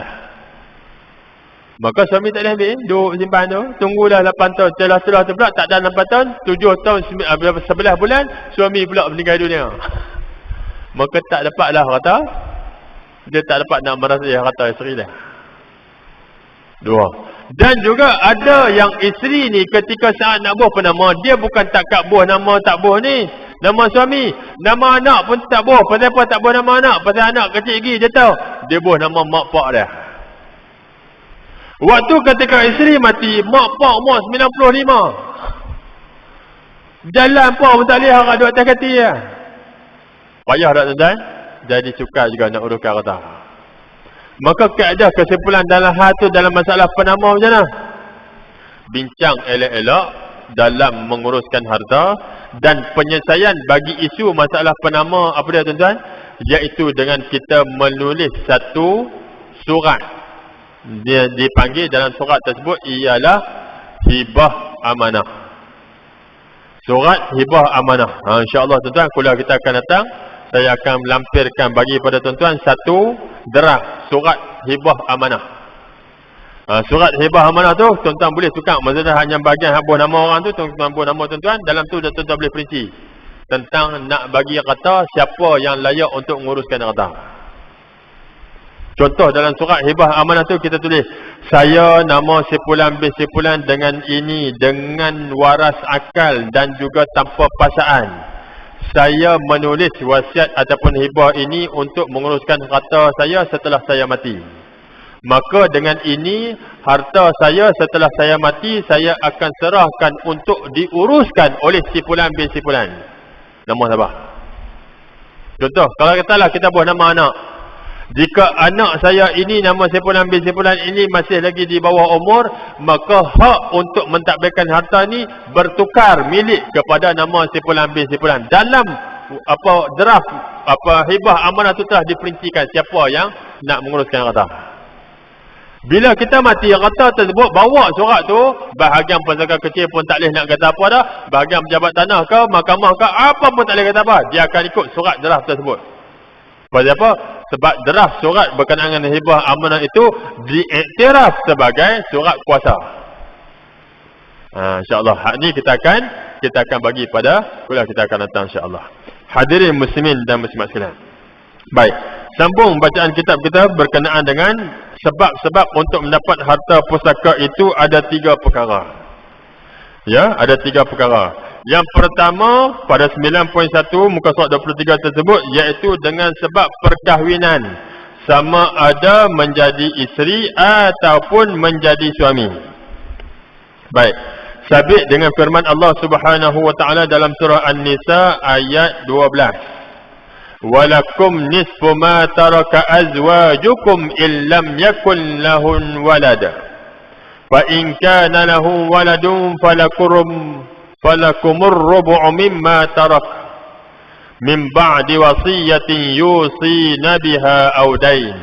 Maka suami tak boleh ambil, duduk simpan tu, tunggulah 8 tahun. Setelah tu pula tak ada 8 tahun, 7 tahun 11 bulan, suami pula meninggal dunia. Maka tak dapatlah kata, dia tak dapat nak merasai harta isteri dia. Dua. Dan juga ada yang isteri ni ketika saat nak buah penama, dia bukan tak kat buah nama tak buah ni. Nama suami, nama anak pun tak boh. Pasal apa tak boh nama anak? Pasal anak kecil lagi je tahu. Dia boh nama mak pak dia. Waktu ketika isteri mati, mak pak umur 95. Jalan pun tak boleh harap duduk atas kaki dia. Payah tak tuan-tuan? Jadi sukar juga nak uruskan harta. Maka keadaan kesimpulan dalam hal tu dalam masalah penama macam mana? Bincang elok-elok dalam menguruskan harta dan penyelesaian bagi isu masalah penama apa dia tuan-tuan? Iaitu dengan kita menulis satu surat. Dia dipanggil dalam surat tersebut ialah hibah amanah. Surat hibah amanah. InsyaAllah tuan-tuan, kuliah kita akan datang. Saya akan melampirkan bagi pada tuan-tuan satu draft surat hibah amanah. Surat hibah amanah tu tuan-tuan boleh tukar. Maksudnya hanya bahagian buah nama orang tu, tuan-tuan buah nama tuan-tuan. Dalam tu tuan-tuan boleh perinci tentang nak bagi kata siapa yang layak untuk menguruskan kata. Contoh dalam surat hibah amanah tu kita tulis, saya nama Sipulan bin Sipulan dengan ini, dengan waras akal dan juga tanpa paksaan. Saya menulis wasiat ataupun hibah ini untuk menguruskan harta saya setelah saya mati. Maka dengan ini, harta saya setelah saya mati, saya akan serahkan untuk diuruskan oleh Sipulan bin Sipulan. Nama siapa? Contoh, kalau katalah kita buat nama anak. Jika anak saya ini, nama Sipulan bin Sipulan ini masih lagi di bawah umur, maka hak untuk mentadbirkan harta ni bertukar milik kepada nama Sipulan bin Sipulan. Dalam draft hibah amanah tu telah diperincikan siapa yang nak menguruskan harta. Bila kita mati, harta tersebut bawa surat tu, bahagian pesaka kecil pun tak boleh nak kata apa dah, bahagian pejabat tanah ke, mahkamah ke, apa pun tak boleh kata apa, dia akan ikut surat draft tersebut. Pasal apa? Sebab draft surat berkenaan dengan hibah amanah itu diiktiraf sebagai surat kuasa. InsyaAllah hak ni kita akan bagi pada kuliah kita akan datang insyaAllah. Hadirin muslimin dan muslimat sekalian. Baik, sambung bacaan kitab kita berkenaan dengan sebab-sebab untuk mendapat harta pusaka itu ada 3 perkara. Ya, ada 3 perkara. Yang pertama pada 9.1 muka surat 23 tersebut, iaitu dengan sebab perkahwinan, sama ada menjadi isteri ataupun menjadi suami. Baik, sabit dengan firman Allah Subhanahu wa taala dalam surah An-Nisa ayat 12. Walakum nisfu ma taraka azwajukum illam yakun lahun walad. Fa in kana lahu waladun falakumur rubu'u mimma tarak min ba'di wasiyatin yusina biha aw dain.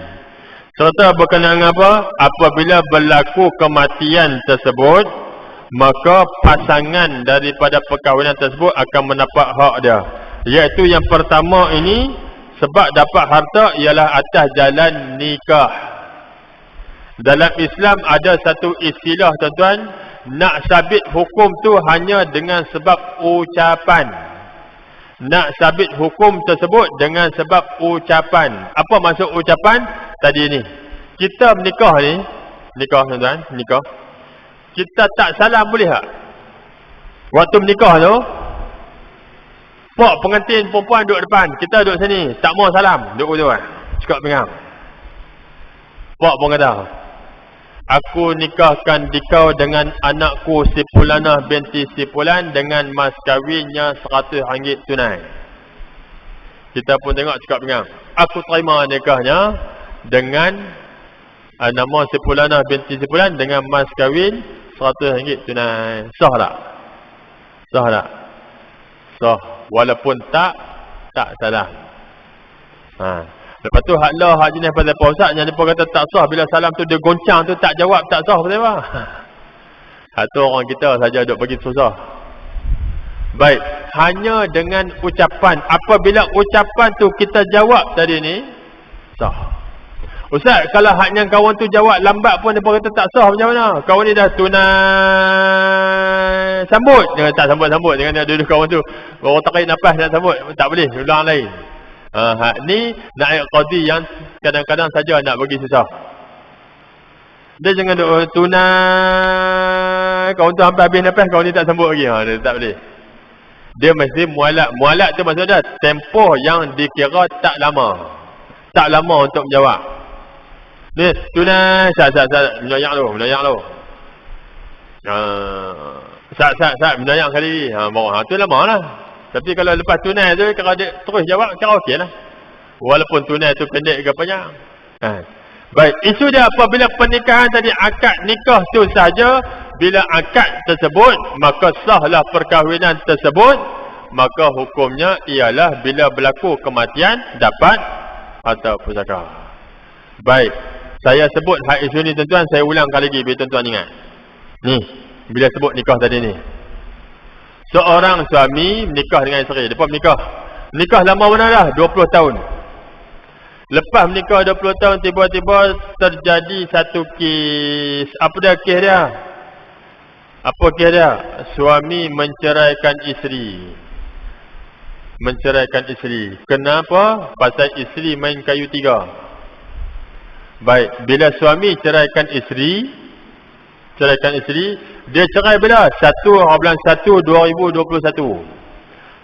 Serta berkenaan apa? Apabila berlaku kematian tersebut, maka pasangan daripada perkahwinan tersebut akan mendapat hak dia. Iaitu yang pertama ini, sebab dapat harta ialah atas jalan nikah. Dalam Islam ada satu istilah tuan-tuan, nak sabit hukum tu hanya dengan sebab ucapan. Nak sabit hukum tersebut dengan sebab ucapan. Apa maksud ucapan? Tadi ni, kita menikah ni, nikah tuan-tuan, nikah. Kita tak salam boleh tak? Waktu menikah tu, pak pengantin perempuan duduk depan, kita duduk sini, tak mau salam, duduk tu kan, cakap pinggang. Pak pun kata, aku nikahkan dikau dengan anakku Sipulanah binti Sipulan dengan mas kahwinnya RM100 tunai. Kita pun tengok cakap pinggang. Aku terima nikahnya dengan nama Sipulanah binti Sipulan dengan mas kahwin RM100 tunai. Sah tak? Sah tak? Sah. Walaupun tak salah. Lepas tu haklah hak jenis pasal apa Ustaz yang mereka kata tak sah, bila salam tu dia goncang tu tak jawab tak sah pasal apa? Hak tu orang kita saja duk bagi susah. Baik, hanya dengan ucapan. Apabila ucapan tu kita jawab tadi ni, sah. Ustaz, kalau haknya kawan tu jawab lambat pun mereka kata tak sah macam mana? Kawan ni dah tunai sambut, dia tak sambut-sambut dengan dia duduk kawan tu. Orang tarik nafas nak sambut, tak boleh, ulang lain. Hak ni naib qadi yang kadang-kadang saja nak bagi susah. Dia jangan duk tunai, kawan tu hampir habis nafas, kawan ni tak sambut lagi. Dia tak boleh. Dia mesti mualak. Mualak tu maksudnya tempoh yang dikira tak lama. Tak lama untuk menjawab. Ni, tunai, sat, menayak lu. Sat, menayak kali. Tu lama lah. Tapi kalau lepas tunai tu, kalau dia terus jawab, kira okey lah. Walaupun tunai tu pendek ke panjang. Baik, isu dia apabila pernikahan tadi akad nikah tu saja, bila akad tersebut, maka sahlah perkahwinan tersebut, maka hukumnya ialah bila berlaku kematian, dapat harta pusaka. Baik, saya sebut hak isu ni tuan-tuan, saya ulang kali lagi biar tuan-tuan ingat. Ni, bila sebut nikah tadi ni. Seorang suami menikah dengan isteri, depa menikah. Nikah lama mana dah? 20 tahun. Lepas menikah 20 tahun, tiba-tiba terjadi satu kes. Apa dia kes dia? Apa kes dia? Suami menceraikan isteri. Kenapa? Pasal isteri main kayu tiga. Baik, bila suami ceraikan isteri, dia cerai bila? 1/1/2021.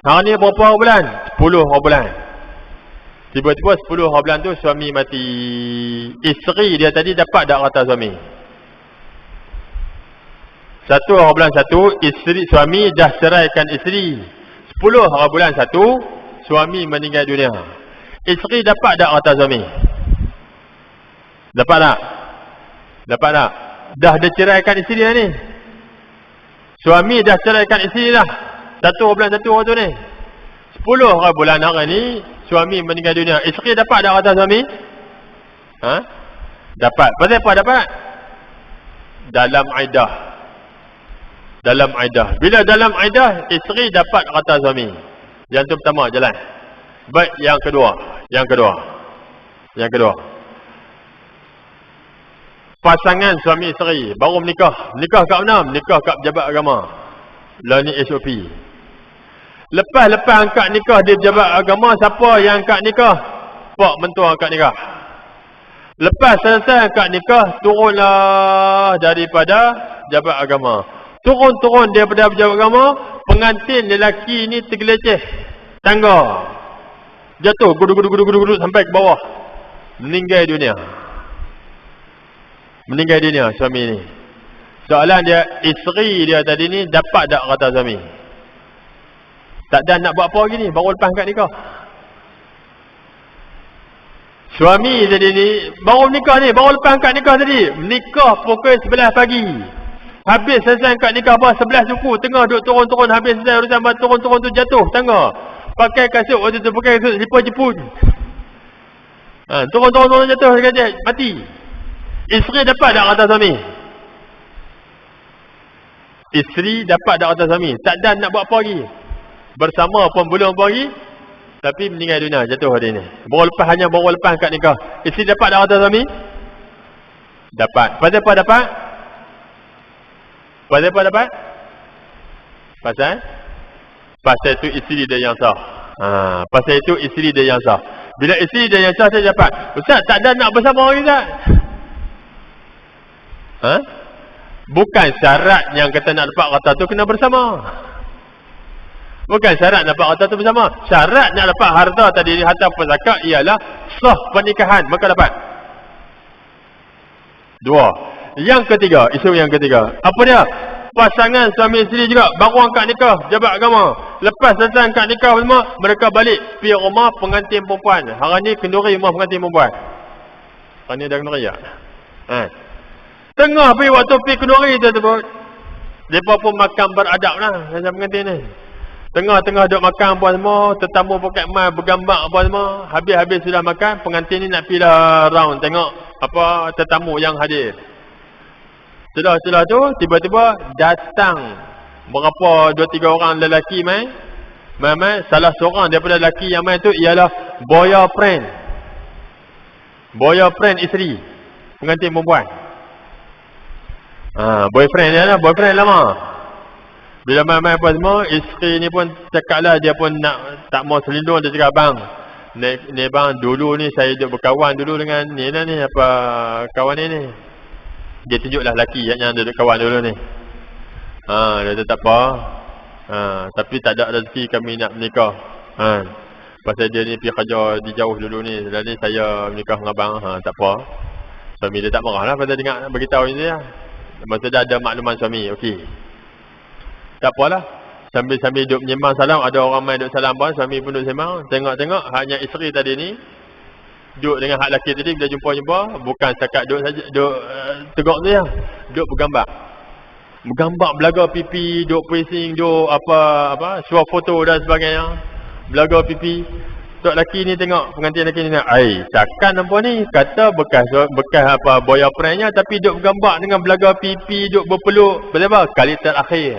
Hari ni berapa bulan? 10 bulan. Tiba-tiba 10 bulan tu suami mati. Isteri dia tadi dapat tak harta suami? 1/1, suami dah ceraikan isteri. 10/1, suami meninggal dunia. Isteri dapat tak harta suami? Dapat tak? Dah ceraikan isteri dah ni. Suami dah ceraikan isteri dah. 1/1 tu ni. 10 bulan hari ni suami meninggal dunia. Isteri dapat tak harta suami? Dapat. Pasal apa dapat? Dalam iddah. Bila dalam iddah, isteri dapat harta suami. Yang tu pertama, jalan. Baik, yang kedua. Pasangan suami isteri baru menikah. Menikah kat mana? Menikah kat pejabat agama. Lah ni SOP. Lepas angkat nikah di pejabat agama, siapa yang angkat nikah? Pak mentua angkat nikah. Lepas selesai angkat nikah, turunlah daripada pejabat agama. Turun daripada pejabat agama, pengantin lelaki ni tergeleceh tangga. Jatuh gudu sampai ke bawah. Meninggal dunia suami ni. Soalan dia, isteri dia tadi ni dapat tak harta suami? Tak ada nak buat apa lagi ni, baru lepas angkat nikah. Suami tadi ni baru nikah ni, baru lepas angkat nikah tadi. Menikah pukul 11 pagi. Habis selesai angkat nikah 11 suku, tengah duduk turun, habis selesai urusan turun tu jatuh tangga. Pakai kasut, waktu tu pakai kasut jepun. Turun jatuh mati. Isteri dapat tak harta suami? Isteri dapat tak harta suami? Tak ada nak buat apa lagi. Bersama pun belum lagi, tapi meninggal dunia, jatuh hari ni. Baru lepas angkat nikah. Isteri dapat tak harta suami? Dapat. Pasal apa dapat? Pasal itu isteri dia yang sah. Bila isteri dia yang sah, dia dapat. Ustaz, tak ada nak bersama lagi tak? Bukan syarat yang kata nak dapat harta tu kena bersama. Bukan syarat nak dapat harta tu bersama. Syarat nak dapat harta tadi, harta pusaka, ialah sah pernikahan, maka dapat. 2. Isu yang ketiga. Apa dia? Pasangan suami isteri juga baru angkat nikah, jabat agama. Lepas selesai angkat nikah semua, mereka balik pergi rumah pengantin perempuan. Hari ni kenduri rumah pengantin perempuan. Hari ni dah kenduri tak? Tengah pergi waktu pergi kenduri tersebut, mereka pun makan beradab lah macam pengantin ni. Tengah-tengah duduk makan apa semua, tetamu pakai mai bergambar apa semua. Habis sudah makan, pengantin ni nak pergi lah round tengok apa tetamu yang hadir. Setelah tu tiba-tiba datang berapa 2-3 orang lelaki main. Salah seorang daripada lelaki yang main tu ialah boyfriend isteri pengantin perempuan. Boyfriend dia lah, boyfriend lama. Bila main-main apa semua, isteri ni pun cakap lah, dia pun nak tak mau selindung. Dia cakap, bang, ni bang, dulu ni saya duduk berkawan dulu dengan ni apa kawan ni. Dia tunjuklah lelaki yang duduk kawan dulu ni. Dia kata tak apa. Tapi tak ada rezeki kami nak menikah. Pasal dia ni pergi kerja di jauh dulu ni. Dan ni saya menikah dengan abang. Tak apa. Suami dia tak marah lah pasal dengar beritahu ni dia. Maksudnya ada makluman suami. Okey. Tak apalah. Sambil-sambil duduk menyembang salam. Ada orang main duduk salam pun. Suami pun duduk sembang. Tengok-tengok. Hanya isteri tadi ni. Duduk dengan hak lelaki tadi. Bila jumpa-jumpa. Bukan setakat duduk saja. Duduk tegak tu ya. Duduk bergambar. Bergambar belaga pipi. Duduk pusing. Duduk apa suap foto dan sebagainya. Belaga pipi. Tok lelaki ni tengok. Pengantin lelaki ni. Takkan apa ni. Kata bekas apa. boyfriendnya. Tapi duduk bergambar dengan belaga pipi. Duduk berpeluk. Betul apa? Kali terakhir.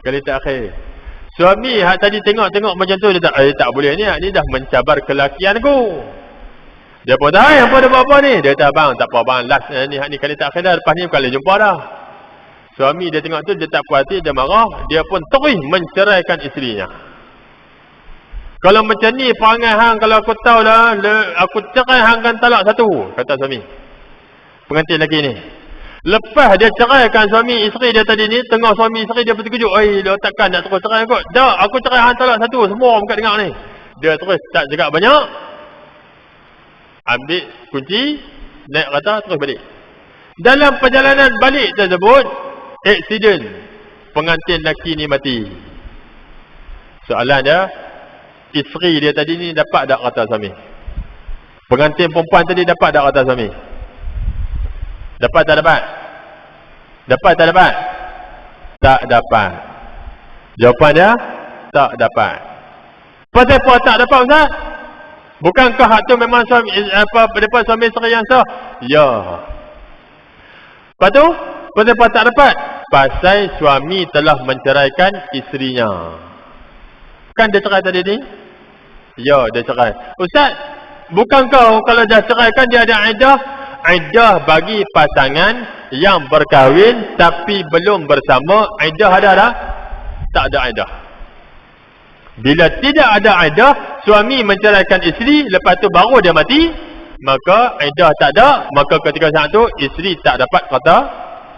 Kali terakhir. Suami hak tadi tengok macam tu. Dia tak boleh ni. Ni dah mencabar kelakianku. Dia pun dah. Apa dia buat apa ni? Dia kata bang. Tak apa bang. Last ni kali terakhir dah. Lepas ni bukan boleh jumpa dah. Suami dia tengok tu. Dia tak puas hati. Dia marah. Dia pun terus menceraikan isterinya. Kalau macam ni perangai hang, kalau aku tahu lah, aku cerai hang kan talak satu, kata suami. Pengantin lelaki ni. Lepas dia ceraikan suami isteri dia tadi ni, tengah suami isteri dia terkejut. Dia takkan nak terus cerai kot. Dah, aku cerai hang talak satu, semua orang kat dengar ni. Dia terus tak cakap banyak. Ambil kunci, naik kereta, terus balik. Dalam perjalanan balik tersebut, aksiden. Pengantin lelaki ni mati. Soalan dia, isteri dia tadi ni dapat tak kata suami? Pengantin perempuan tadi dapat tak kata suami? Dapat tak dapat? Dapat tak dapat? Tak dapat. Jawapan dia, tak dapat. Pasal apa tak dapat Ustaz? Bukankah hak tu memang suami depan suami isteri yang sah? Ya. Lepas tu, pasal apa tak dapat? Pasal suami telah menceraikan isterinya. Kan dia cerai tadi ni? Ya, dia cerai. Ustaz, bukankah kalau dah cerai kan dia ada iddah? Iddah bagi pasangan yang berkahwin tapi belum bersama, iddah ada tak? Tak ada iddah. Bila tidak ada iddah, suami menceraikan isteri, lepas tu baru dia mati, maka iddah tak ada, maka ketika saat tu isteri tak dapat kata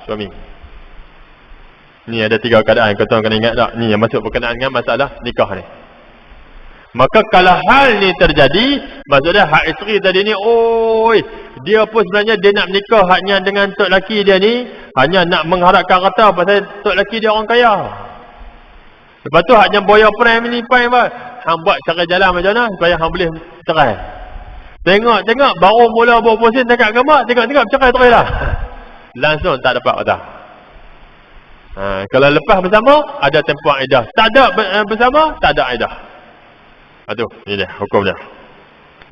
suami. Ni ada 3 keadaan, kau kena ingat tak? Ni yang masuk berkenaan dengan masalah nikah ni. Maka kalau hal ni terjadi, maksudnya hak isteri tadi ni, dia pun sebenarnya dia nak menikah hanya dengan tok laki dia ni, hanya nak mengharapkan kata pasal tok laki dia orang kaya. Lepas tu hanya boyfriend ni pai apa? Hang buat cara jalan macam mana supaya hang boleh cerai. Tengok baru mula berpusin dekat agama, tengok cerai terus dah. Langsung tak dapat kata. Kalau lepas bersama ada tempoh iddah. Tak ada bersama, tak ada iddah. Aduh, ini dia hukum dia.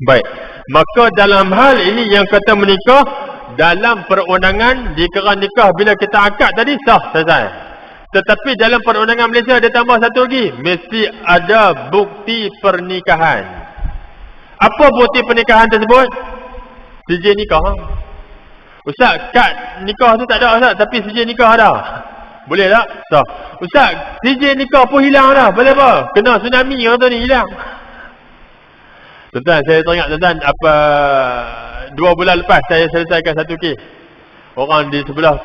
Baik. Maka dalam hal ini yang kata menikah dalam perundangan, dikira nikah bila kita akad tadi sah selesai. Tetapi dalam perundangan Malaysia ada tambah satu lagi, mesti ada bukti pernikahan. Apa bukti pernikahan tersebut? Sijil nikah. Ustaz, kad nikah tu tak ada Ustaz, tapi sijil nikah ada. Boleh tak? Sah. Ustaz, sijil nikah pun hilang dah. Boleh apa? Kena tsunami kata ni hilang. Tuan-tuan, saya teringat tuan-tuan, 2 bulan lepas saya selesaikan satu kes. Orang di sebelah.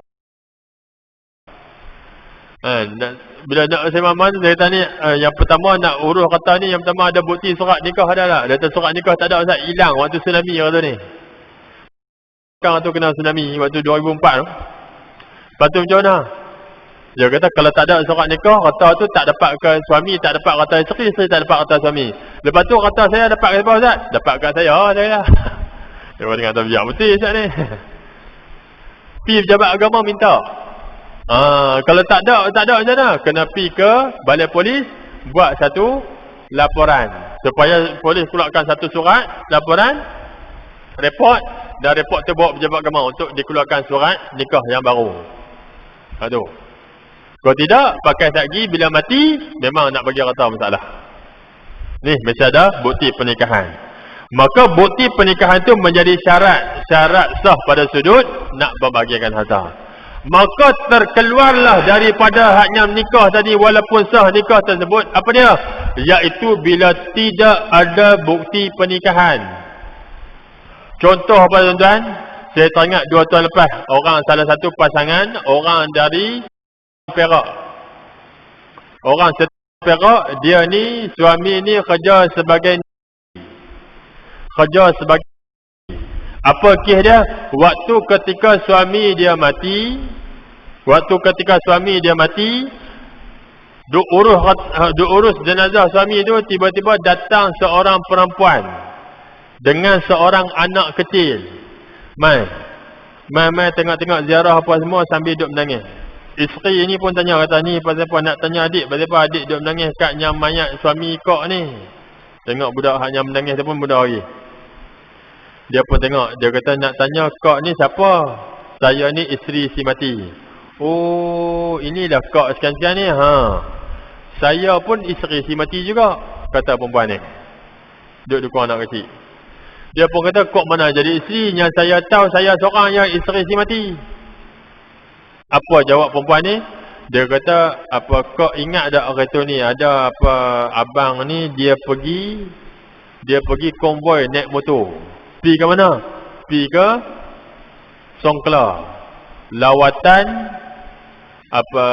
Bila nak sembang tu, saya tanya, yang pertama nak urus kata ni, yang pertama ada bukti surat nikah ada tak? Dia kata surat nikah tak ada Ustaz, hilang waktu tsunami kata ni. Sekarang tu kena tsunami waktu 2004 tu. Lepas tu macam mana? Dia kata kalau tak ada surat nikah, kata tu tak dapat ke suami, tak dapat kata isteri, isteri tak dapat kata suami. Lepas tu kata saya dapat ke siapa Ustaz? Dapat kat saya, saya. Dia dengan kata biar betul Ustaz ni. Pi pejabat agama minta. Kalau tak ada macam mana? Kena pi ke balai polis, buat satu laporan. Supaya polis keluarkan satu surat, laporan, report, dan report tu bawa pejabat agama untuk dikeluarkan surat nikah yang baru. Aduh. Kalau tidak, pakai satgi bila mati, memang nak bagi rata masalah. Ni, mesti ada bukti pernikahan. Maka bukti pernikahan itu menjadi syarat sah pada sudut nak berbahagikan harta. Maka terkeluarlah daripada haknya nikah tadi, walaupun sah nikah tersebut, apa dia? Iaitu bila tidak ada bukti pernikahan. Contoh apa tuan-tuan? Saya teringat 2 tahun lepas, salah satu pasangan, orang dari Perak. Orang Perak, dia ni, suami ni kerja sebagai apa kes dia? Waktu ketika suami dia mati, duk urus jenazah suami tu, tiba-tiba datang seorang perempuan dengan seorang anak kecil. Mai tengok-tengok ziarah apa semua sambil duk menangis. Isteri ni pun tanya, kata ni pasal apa, nak tanya adik, pasal apa adik duk menangis kat yang mayat suami kau ni. Tengok budak hak yang menangis tu pun budak lagi. Dia pun tengok, dia kata nak tanya kau ni siapa? Saya ni isteri si mati. Oh, inilah kau sekian-sekian ni. Saya pun isteri si mati juga, kata perempuan ni. Duk dukung anak kecil. Dia pun kata, kok mana jadi isteri? Yang saya tahu saya seorang yang isteri si mati. Apa jawab perempuan ni? Dia kata, apa kau ingat tak orang tu ni, ada apa abang ni dia pergi konvoi naik motor. Pergi ke mana? Pergi ke Songkla. Lawatan apa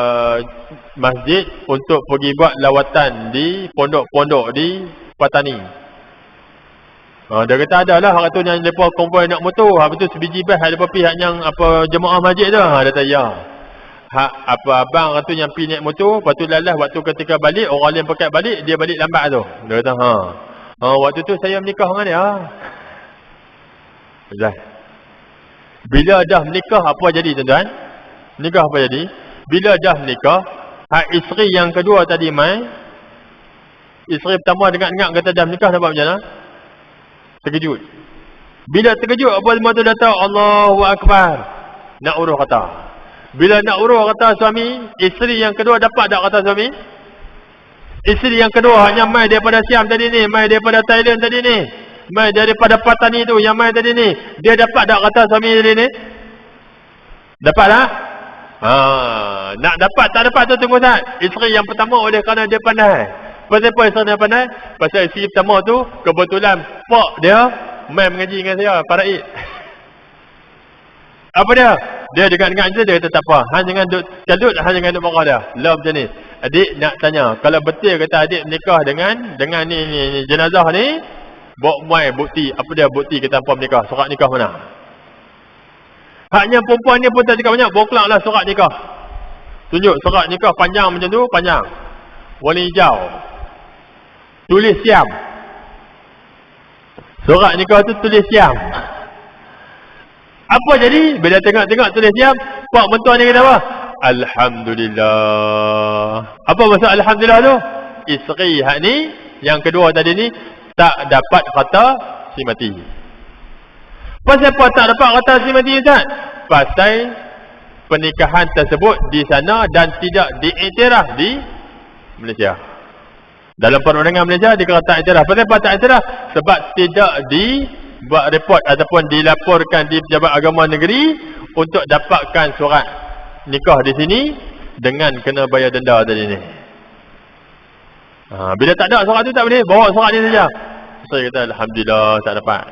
masjid untuk pergi buat lawatan di pondok-pondok di Patani. Dia kata adalah hak tu yang depa konvoi nak motor. Hak betul sebiji bas ada pihak yang apa jemaah masjid tu. Dia kata ya. Hak apa abang tu yang pergi naik motor, lepas tu lalas waktu ketika balik orang lain pakai balik, dia balik lambat tu. Dia kata waktu tu saya menikah dengan dia. Bila dah menikah apa jadi tuan-tuan? Menikah apa jadi? Bila dah menikah, hak isteri yang kedua tadi mai, isteri pertama dengar-dengar kata dah menikah, nampak macam mana? Terkejut. Bila terkejut apa semua tu datang, Allahu Akbar. Nak urus kata. Bila nak urus kata suami, isteri yang kedua dapat tak kata suami? Isteri yang kedua hanya mai daripada Siam tadi ni, mai daripada Thailand tadi ni, mai daripada Patani tu yang mai tadi ni, dia dapat tak kata suami tadi ni? Dapat tak? Nak dapat tak dapat tu tunggu saat. Isteri yang pertama oleh kerana dia pandai. Pasal apa isteri dia pandai? Pasal isteri pertama tu kebetulan pak dia mai mengaji dengan saya Faraid. Apa dia? Dia dengar-dengar je, dia kata tak apa. Han jangan duk kalut, han jangan duk marah dia. Lah macam ni. Adik nak tanya, kalau betul kata adik menikah dengan ni jenazah ni, bawa mai bukti. Apa dia bukti kita hangpa menikah? Surat nikah mana? Haknya perempuan ni pun tak cakap banyak, boklaklah surat nikah. Tunjuk surat nikah panjang macam tu, panjang. Warna hijau. Tulis Siam. Surat nikah tu tulis Siam. Apa jadi? Bila tengok-tengok tulis Siam, pak mentua ni kata apa? Alhamdulillah. Apa maksud Alhamdulillah tu? Isteri hak ni, yang kedua tadi ni, tak dapat kata si mati. Pasal apa tak dapat kata si mati Ustaz? Pasal pernikahan tersebut di sana dan tidak diiktiraf di Malaysia. Dalam perundangan Malaysia dikata tak iktiraf. Pasal apa tak iktiraf? Sebab tidak dibuat report ataupun dilaporkan di Pejabat Agama Negeri untuk dapatkan surat nikah di sini dengan kena bayar denda tadi ni. Bila tak ada surat tu tak boleh, bawa surat ni saja. Saya kata Alhamdulillah tak dapat.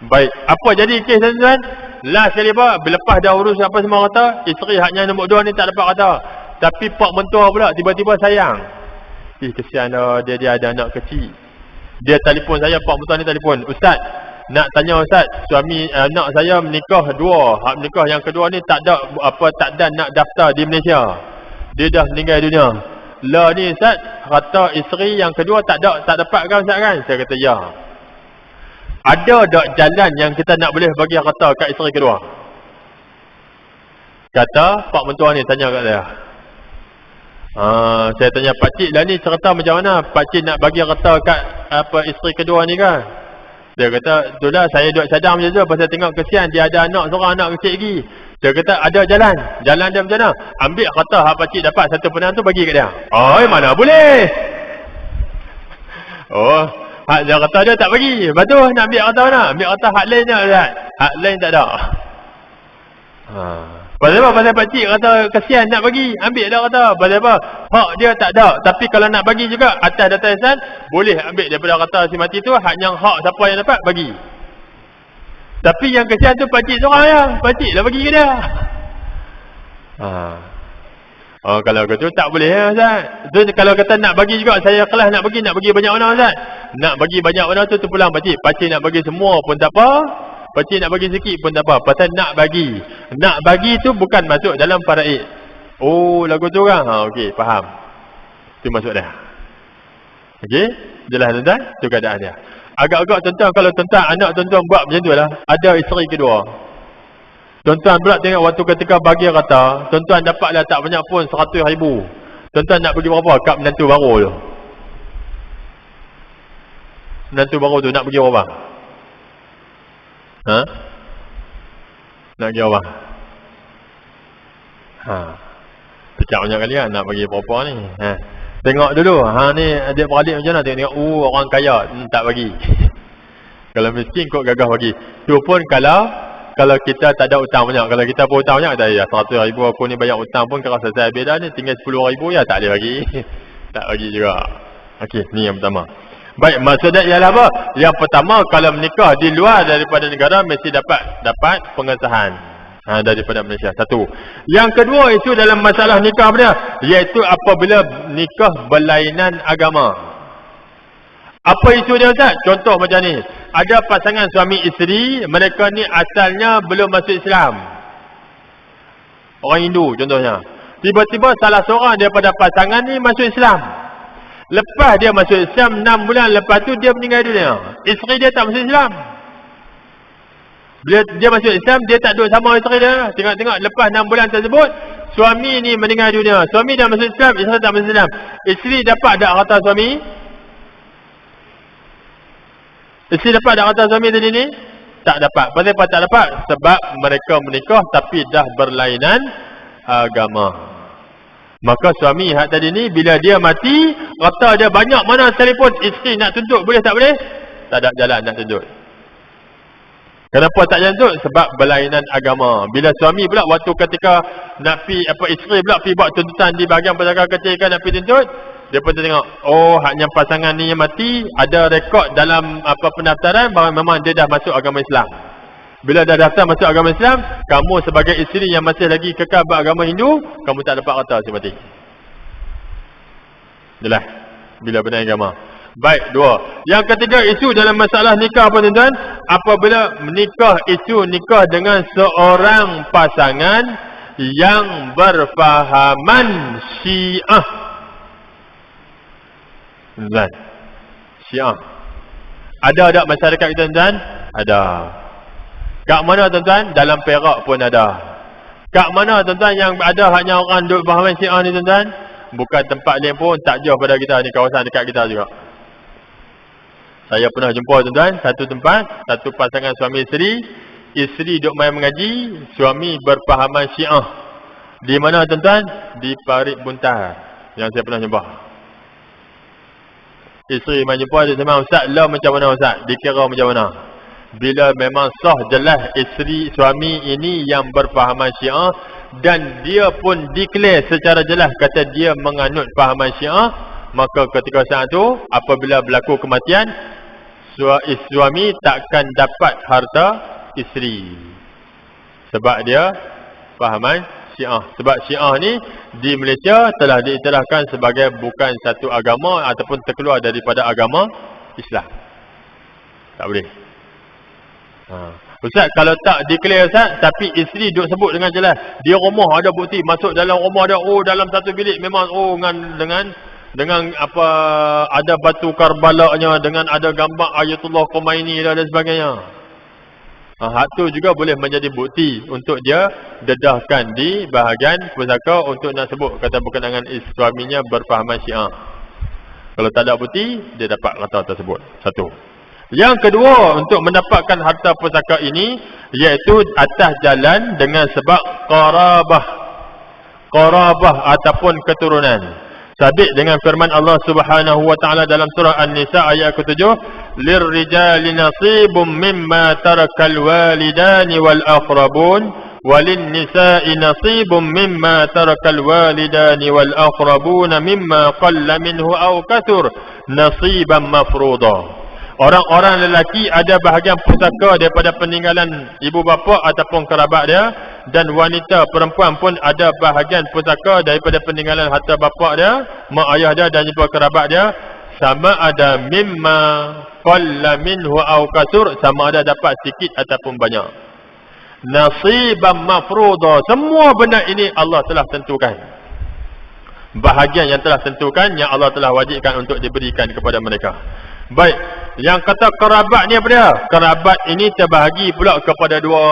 Baik, apa jadi kes tuan-tuan? Last kali apa? Lepas dah urus apa semua kata, isteri haknya nombor 2 ni tak dapat kata. Tapi pak mentua pula tiba-tiba sayang. Kesian dia ada anak kecil. Dia telefon saya, pak mentua ni telefon, Ustaz, nak tanya Ustaz, suami anak saya menikah 2. Hak menikah yang kedua ni tak ada nak daftar di Malaysia. Dia dah meninggal dunia. Lah ni Ustaz, kata isteri yang kedua tak dapat kan Ustaz kan? Saya kata ya. Ada tak jalan yang kita nak boleh bagi kata kat isteri kedua? Kata pak mentua ni tanya kat saya. Saya tanya pakcik lah ni cerita macam mana? Pakcik nak bagi kata kat isteri kedua ni kan? Dia kata, itulah saya duduk cadang macam tu pasal tengok kesian dia ada anak, seorang anak kecil lagi. Dia kata ada jalan. Jalan dia macam mana? Ambil kata hak pakcik dapat satu penang tu bagi kat dia. Mana boleh? Hak dia kata dia tak bagi. Lepas tu nak ambil kata mana? Ambil kata hak lain je Ustaz. Hak lain tak ada. Pasal apa? Pasal pakcik kata kesian nak bagi. Ambil dah kata. Pasal apa? Hak dia tak ada. Tapi kalau nak bagi juga atas data ihsan, boleh ambil daripada kata si mati tu. Hak yang hak siapa yang dapat bagi. Tapi yang kesian tu pakcik seorang ya. Pakcik dah bagi ke dia. Oh, kalau kata tak boleh ya Ustaz. Tu kalau kata nak bagi juga, saya kelas nak bagi banyak mana Ustaz. Nak bagi banyak mana tu pulang pakcik. Pakcik nak bagi semua pun tak apa. Pakcik nak bagi sikit pun tak apa. Pasal nak bagi. Nak bagi tu bukan masuk dalam faraid. Oh, lagu tu orang. Ha, okey, faham. Tu masuk dah. Okey, jelas tuan-tuan? Tu keadaan dia. Agak-agak tuan-tuan, kalau tuan-tuan anak tuan-tuan buat macam tu lah, ada isteri kedua. Tuan-tuan pula tengok waktu ketika bagi kata, tuan-tuan dapatlah tak banyak pun 100,000. Tuan-tuan nak bagi berapa kat menantu baru tu? Menantu baru tu nak bagi berapa? Ha? Nak bagi berapa? Ha. Pecah banyak kali kan nak bagi berapa ni. Ha. Tengok dulu, ha ni adik-beradik macam mana tengok, orang kaya tak bagi. Kalau miskin kok gagah bagi. Tu pun kalau kita tak ada hutang banyak. Kalau kita pun hutang banyak, ya 100,000 aku ni banyak hutang pun kalau selesai habis dah ni tinggal 10,000 ya tak boleh bagi. Tak bagi juga. Okey, ni yang pertama. Baik, maksudnya ialah apa? Yang pertama, kalau menikah di luar daripada negara mesti dapat pengesahan daripada Malaysia. Satu. Yang kedua, itu dalam masalah nikah dia, iaitu apabila nikah berlainan agama. Apa isu dia Ustaz? Contoh macam ni. Ada pasangan suami isteri, mereka ni asalnya belum masuk Islam. Orang Hindu contohnya. Tiba-tiba salah seorang daripada pasangan ni masuk Islam. Lepas dia masuk Islam 6 bulan lepas tu dia meninggal dunia. Isteri dia tak masuk Islam. Bila dia masuk Islam, dia tak duduk sama isteri dia. Tengok-tengok lepas 6 bulan tersebut, suami ni meninggal dunia. Suami dah masuk Islam, isteri tak masuk Islam. Isteri dapat tak harta suami? Isteri dapat tak harta suami tadi ni? Tak dapat. Pasal apa tak dapat? Sebab mereka menikah tapi dah berlainan agama. Maka suami hak tadi ni bila dia mati, harta dia banyak mana sekalipun, isteri nak tuntut boleh tak boleh? Tak ada jalan nak tuntut. Kenapa tak jalan tuntut? Sebab berlainan agama. Bila suami pula waktu ketika nak pi isteri pula pi buat tuntutan di bahagian pusaka kecil kan nak pi tuntut, dia pun tengok, oh haknya pasangan ni yang mati ada rekod dalam pendaftaran bahawa memang dia dah masuk agama Islam. Bila dah daftar masuk agama Islam, kamu sebagai isteri yang masih lagi kekal beragama Hindu, kamu tak dapat harta si mati. Jelas. Bila benar agama. Baik, dua. Yang ketiga, isu dalam masalah nikah apa tuan-tuan? Apabila menikah itu nikah dengan seorang pasangan yang berfahaman Syiah. Tuan-tuan, Syiah. Ada tak masyarakat kita tuan-tuan? Ada. Kat mana tuan-tuan? Dalam Perak pun ada. Kat mana tuan-tuan yang ada hanya orang duduk fahaman Syiah ni tuan-tuan? Bukan tempat lain pun, tak jauh pada kita ni, kawasan dekat kita juga. Saya pernah jumpa tuan-tuan, satu tempat, satu pasangan suami isteri. Isteri duduk main mengaji, suami berfahaman Syiah. Di mana tuan-tuan? Di Parit Buntar. Yang saya pernah jumpa. Isteri main jumpa, dia sama, Ustaz, lah macam mana Ustaz? Dikira macam mana? Bila memang sah jelas isteri suami ini yang berfahaman Syiah dan dia pun declare secara jelas kata dia menganut fahaman Syiah, maka ketika saat itu apabila berlaku kematian, suami takkan dapat harta isteri sebab dia fahaman Syiah. Sebab Syiah ni di Malaysia telah diiktirafkan sebagai bukan satu agama ataupun terkeluar daripada agama Islam. Tak boleh. Ustaz, kalau tak declare Ustaz, tapi isteri duk sebut dengan jelas, dia rumah ada bukti, masuk dalam rumah dia, oh dalam satu bilik memang oh dengan apa ada batu Karbala-nya, dengan ada gambar Ayatullah Khomeini dan sebagainya. Hak tu juga boleh menjadi bukti untuk dia dedahkan di bahagian pusaka untuk nak sebut kata berkenaan suaminya berfahaman Syiah. Kalau tak ada bukti, dia dapat kata tersebut. Satu. Yang kedua, untuk mendapatkan harta pusaka ini, iaitu atas jalan dengan sebab qarabah ataupun keturunan. Sabit dengan firman Allah Subhanahu wa taala dalam surah An-Nisa ayat ke-7, "Lirrijali nasibum mimma tarakal walidani wal aqrabun, walin nisa'i nasibum mimma tarakal walidani wal aqrabun mimma qalla minhu aw kathur nasiban mafruḍa." Orang-orang lelaki ada bahagian pusaka daripada peninggalan ibu bapa ataupun kerabat dia, dan wanita perempuan pun ada bahagian pusaka daripada peninggalan harta bapa dia, mak ayah dia dan juga kerabat dia, sama ada mimma qalla minhu aw kasur, sama ada dapat sikit ataupun banyak. Nasiban mafruḍa, semua benda ini Allah telah tentukan. Bahagian yang telah tentukan, yang Allah telah wajibkan untuk diberikan kepada mereka. Baik, yang kata kerabat ni apa dia? Kerabat ini terbahagi pula kepada dua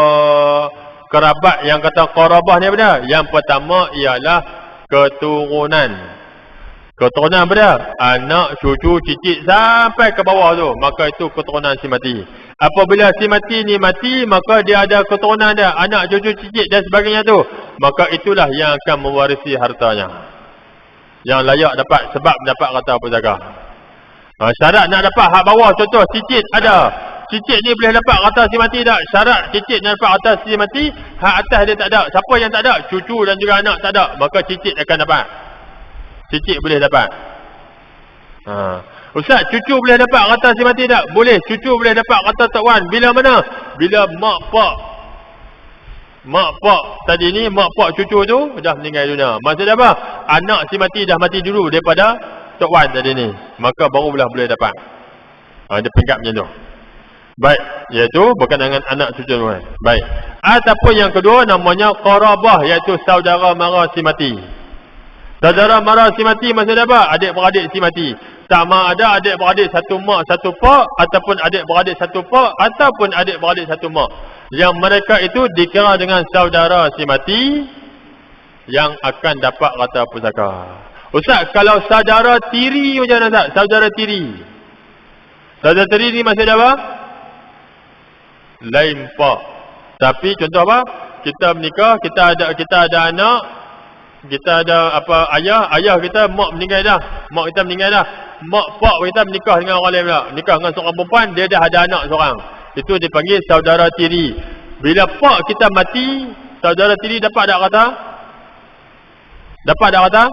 kerabat. Yang kata qarabah ni apa dia? Yang pertama ialah keturunan. Keturunan apa dia? Anak, cucu, cicit sampai ke bawah tu, maka itu keturunan si mati. Apabila si mati ni mati, maka dia ada keturunan dia, anak, cucu, cicit dan sebagainya tu, maka itulah yang akan mewarisi hartanya, yang layak dapat sebab dapat harta pusaka. Syarat nak dapat hak bawah, contoh cicit ada. Cicit ni boleh dapat harta si mati tak? Syarat cicit nak dapat harta si mati, hak atas dia tak ada. Siapa yang tak ada? Cucu dan juga anak tak ada, maka cicit akan dapat. Cicit boleh dapat. Ustaz, cucu boleh dapat harta si mati tak? Boleh, cucu boleh dapat harta Tok Wan. Bila mana? Bila mak pak tadi ni, mak pak cucu tu dah meninggal dunia. Maksudnya apa? Anak si mati dah mati dulu daripada Tok Wan tadi ni, maka barulah boleh dapat. Dia peringkat macam tu. Baik, iaitu berkenaan dengan anak cucu tu. Baik. Ataupun yang kedua namanya qarabah, iaitu saudara mara si mati. Saudara mara si mati maksudnya apa? Adik-beradik si mati. Sama ada adik-beradik satu mak satu pak, ataupun adik-beradik satu pak, ataupun adik-beradik satu mak. Yang mereka itu dikira dengan saudara si mati yang akan dapat harta pusaka. Ustaz, kalau saudara tiri macam mana Ustaz? Saudara tiri. Saudara tiri ni maksudnya apa? Lain pak. Tapi contoh apa? Kita menikah, kita ada anak, kita ada apa, ayah kita mak meninggal dah. Mak kita meninggal dah. Mak pak kita menikah dengan orang lain pula. Nikah dengan seorang perempuan, dia dah ada anak seorang. Itu dipanggil saudara tiri. Bila pak kita mati, saudara tiri dapat tak kata? Dapat tak kata?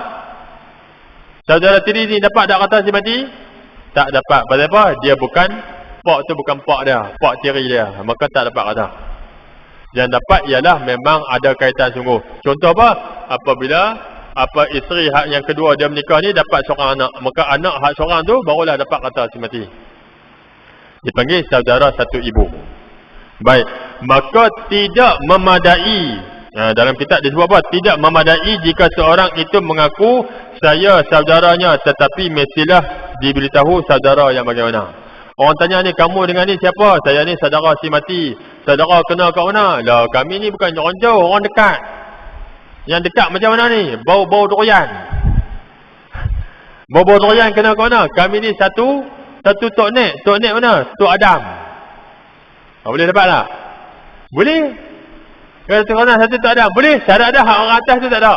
Saudara tiri ni dapat tak kata si mati? Tak dapat. Pasal apa? Dia bukan, pak tu bukan pak dia, pak tiri dia, maka tak dapat kata. Yang dapat ialah memang ada kaitan sungguh. Contoh apa? Apabila isteri hak yang kedua dia menikah ni dapat seorang anak, maka anak hak seorang tu barulah dapat kata si mati. Dipanggil saudara satu ibu. Baik, maka tidak memadai. Dalam kitab disebut apa? Tidak memadai jika seorang itu mengaku saya saudaranya, tetapi mestilah diberitahu saudara yang bagaimana. Orang tanya ni, kamu dengan ni siapa? Saya ni saudara si mati. Saudara kenal kat mana? Lah, kami ni bukan orang jauh, orang dekat. Yang dekat macam mana ni? Bau-bau durian. Bau-bau durian kenal kat mana? Kami ni satu Tok Nek. Tok Nek mana? Tok Adam. Boleh dapat tak? Boleh. Kalau satu Tok Adam, boleh. Syarat dah, hak orang atas tu tak ada.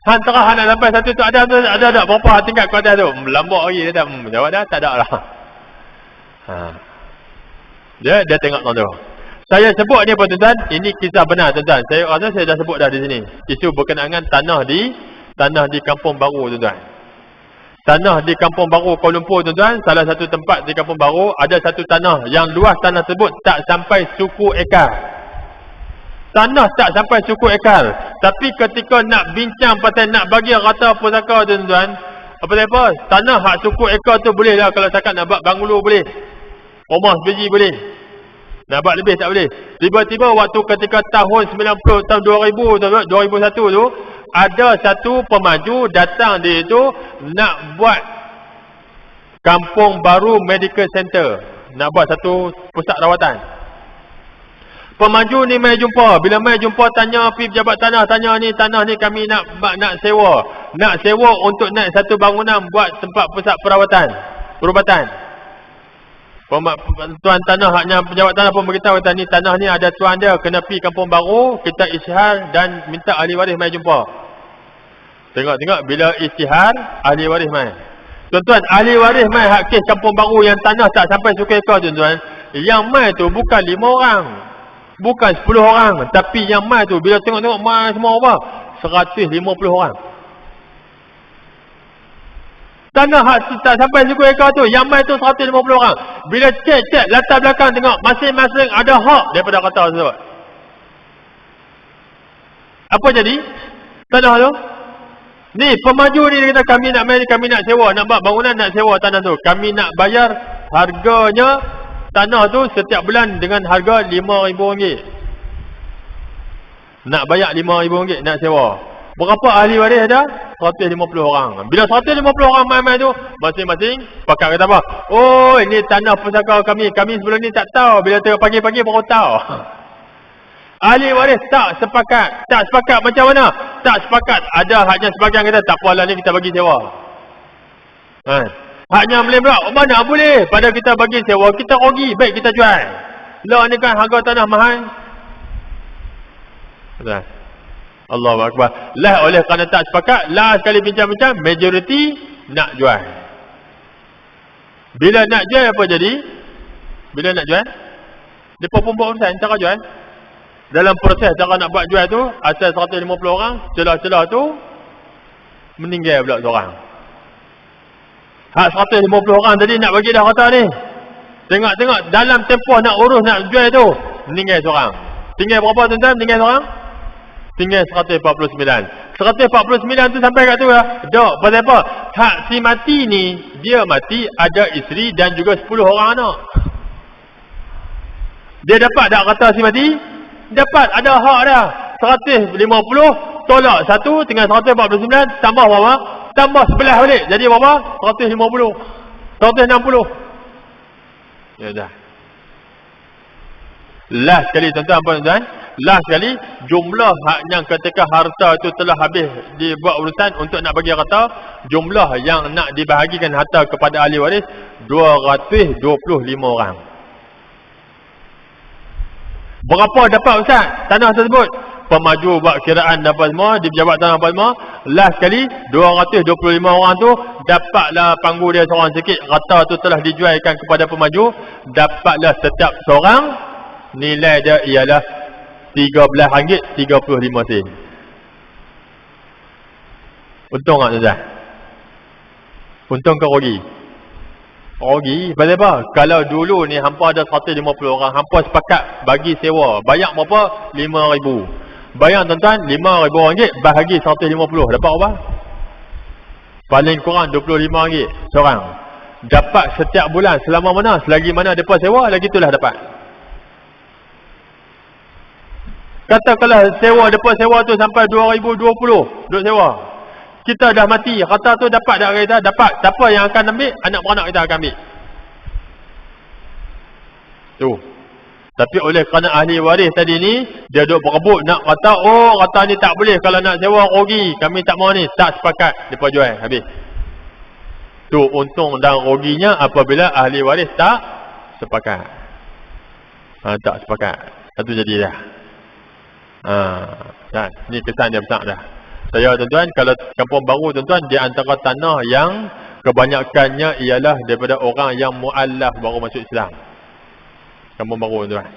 Antara hak nak sampai satu Tok Adam tu ada tak? Berapa tingkat ke atas tu? Melambak lagi dia tak. Jawab dah, tak ada lah. Dia tengok tu. Saya sebut ni apa tuan-tuan? Ini kisah benar tuan-tuan. Saya rasa saya dah sebut dah di sini. Isu berkenaan dengan tanah di Kampung Baru tuan-tuan. Tanah di Kampung Baru Kuala Lumpur tuan-tuan, salah satu tempat di Kampung Baru ada satu tanah yang luas tanah tersebut tak sampai suku ekar. Tanah tak sampai suku ekar. Tapi ketika nak bincang pasal nak bagi rata pusaka tuan-tuan, apa? Tanah hak suku ekar tu boleh lah kalau cakap nak buat banglo boleh. Rumah sebiji boleh. Nak buat lebih tak boleh. Tiba-tiba waktu ketika tahun 90, tahun 2000, 2001 tu, ada satu pemaju datang dia itu nak buat Kampung Baru Medical Center. Nak buat satu pusat rawatan. Pemaju ni mai jumpa. Bila mai jumpa tanya pergi pejabat tanah, tanya ni tanah ni kami nak sewa. Nak sewa untuk naik satu bangunan buat tempat pusat perubatan. Tuan tanah haknya pejabat tanah pun beritahu kata ni tanah ni ada tuan dia kena pergi Kampung Baru, kita isytihar dan minta ahli waris mai jumpa. Tengok bila isytihar ahli waris mai. Tuan-tuan, ahli waris mai hak kes Kampung Baru yang tanah tak sampai suku ekar tuan-tuan. Yang mai tu bukan 5 orang. Bukan 10 orang, tapi yang mai tu bila tengok-tengok mai semua apa? 150 orang. Tanah tak sampai 1,000 ekar tu, yang main tu 150 orang. Bila cek latar belakang tengok, masing-masing ada hak daripada kata tersebut. Apa jadi? Tanah tu? Ni pemaju ni dia kata kami nak main, kami nak sewa, nak buat bangunan, nak sewa tanah tu. Kami nak bayar harganya tanah tu setiap bulan dengan harga RM5,000. Nak bayar RM5,000 nak sewa. Berapa ahli waris ada? 150 orang. Bila 150 orang main-main tu, masing-masing pakat kata apa? Oh, ini tanah pusaka kami. Kami sebelum ni tak tahu. Bila tengok pagi-pagi baru tahu. Ahli waris tak sepakat. Tak sepakat macam mana? Tak sepakat. Ada haknya sebagian kata, tak apalah ni kita bagi sewa. Haknya boleh pula. Oh, mana boleh? Pada kita bagi sewa, kita rugi. Baik kita jual. Lah ni kan harga tanah mahal. Betul. Allahu Akbar. Lah oleh kerana tak sepakat, lah sekali bincang-bincang, majoriti nak jual. Bila nak jual apa jadi? Bila nak jual? Mereka pun buat urusan cara jual. Dalam proses cara nak buat jual tu, asal 150 orang, celah-celah tu meninggal pula seorang. Hak 150 orang tadi nak bagi dah kata ni. Tengok-tengok dalam tempoh nak urus nak jual tu, meninggal seorang. Tinggal berapa tuan-tuan? Meninggal seorang? Tinggal 149. 149 tu sampai kat tu lah. Dok, pasal apa? Hak si mati ni, dia mati ada isteri dan juga 10 orang anak. Dia dapat tak kata si mati? Dapat, ada hak dah. 150 tolak 1 tinggal 149 tambah berapa? Tambah 11 balik. Jadi berapa? 150. 160. Ya dah. Last sekali tuan-tuan, apa tuan-tuan? Last sekali, jumlah haknya ketika harta itu telah habis dibuat urusan untuk nak bagi harta, jumlah yang nak dibahagikan harta kepada ahli waris 225 orang. Berapa dapat Ustaz tanah tersebut? Pemaju buat kiraan dapat semua, di pejabat tanah dapat semua. Last sekali 225 orang tu dapatlah panggu dia seorang sikit. Harta tu telah dijualkan kepada pemaju, dapatlah setiap seorang nilai dia ialah RM13.35. Untung tak tuan-tuan? Untung ke rugi? Rugi. Pasal apa? Kalau dulu ni hampa ada 150 orang, hampa sepakat bagi sewa. Bayar berapa? RM5,000. Bayar tuan-tuan, RM5,000 bahagi 150. Dapat apa? Paling kurang RM25 seorang. Dapat setiap bulan. Selama mana? Selagi mana mereka sewa, lagi itulah dapat. Katakanlah sewa, depa sewa tu sampai 2020 duk sewa. Kita dah mati, harta tu dapat tak kita? Dapat. Siapa yang akan ambil? Anak beranak kita akan ambil. Tu. Tapi oleh kerana ahli waris tadi ni, dia duk berebut nak kata, oh harta ni tak boleh, kalau nak sewa rugi, kami tak mau ni, tak sepakat, depa jual habis. Tu untung dan ruginya apabila ahli waris tak sepakat. Tak sepakat. Itu jadi dah. Ni kesan dia besar dah. Saya tuan-tuan, kalau kampung baru tuan-tuan, di antara tanah yang kebanyakannya ialah daripada orang yang mu'allaf baru masuk Islam. Kampung baru tuan-tuan.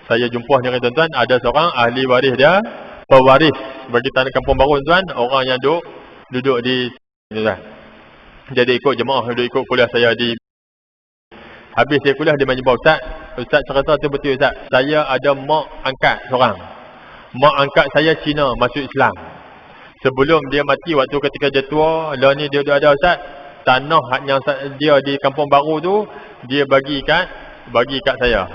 Saya jumpa ni tuan-tuan, ada seorang ahli waris dia, pewaris bagi tanah kampung baru tuan-tuan, orang yang duduk di tuan-tuan. Jadi ikut jemaah, duduk ikut kuliah saya di. Habis saya kuliah, dia main jumpa Ustaz cerita tu betul Ustaz. Saya ada mak angkat seorang. Mak angkat saya Cina masuk Islam. Sebelum dia mati, waktu ketika dia tua, lah ni dia ada Ustaz, tanah yang dia di kampung baru tu, dia bagi kat saya.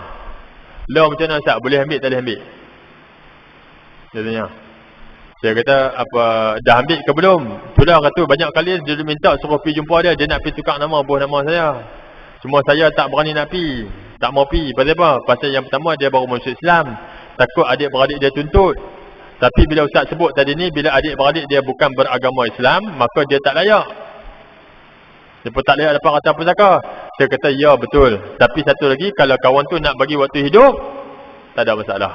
Lah macam mana Ustaz? Boleh ambil tak boleh ambil? Dia tanya. Saya kata, apa dah ambil ke belum? Itulah kata banyak kali dia minta suruh pergi jumpa dia, dia nak pergi tukar nama, buah nama saya. Cuma saya tak berani nak pergi. Tak mau pergi. Pasal apa? Pasal yang pertama dia baru masuk Islam. Takut adik-beradik dia tuntut. Tapi bila Ustaz sebut tadi ni, bila adik-beradik dia bukan beragama Islam, maka dia tak layak. Dia pun tak layak dapat harta pusaka. Saya kata, ya betul. Tapi satu lagi, kalau kawan tu nak bagi waktu hidup, tak ada masalah.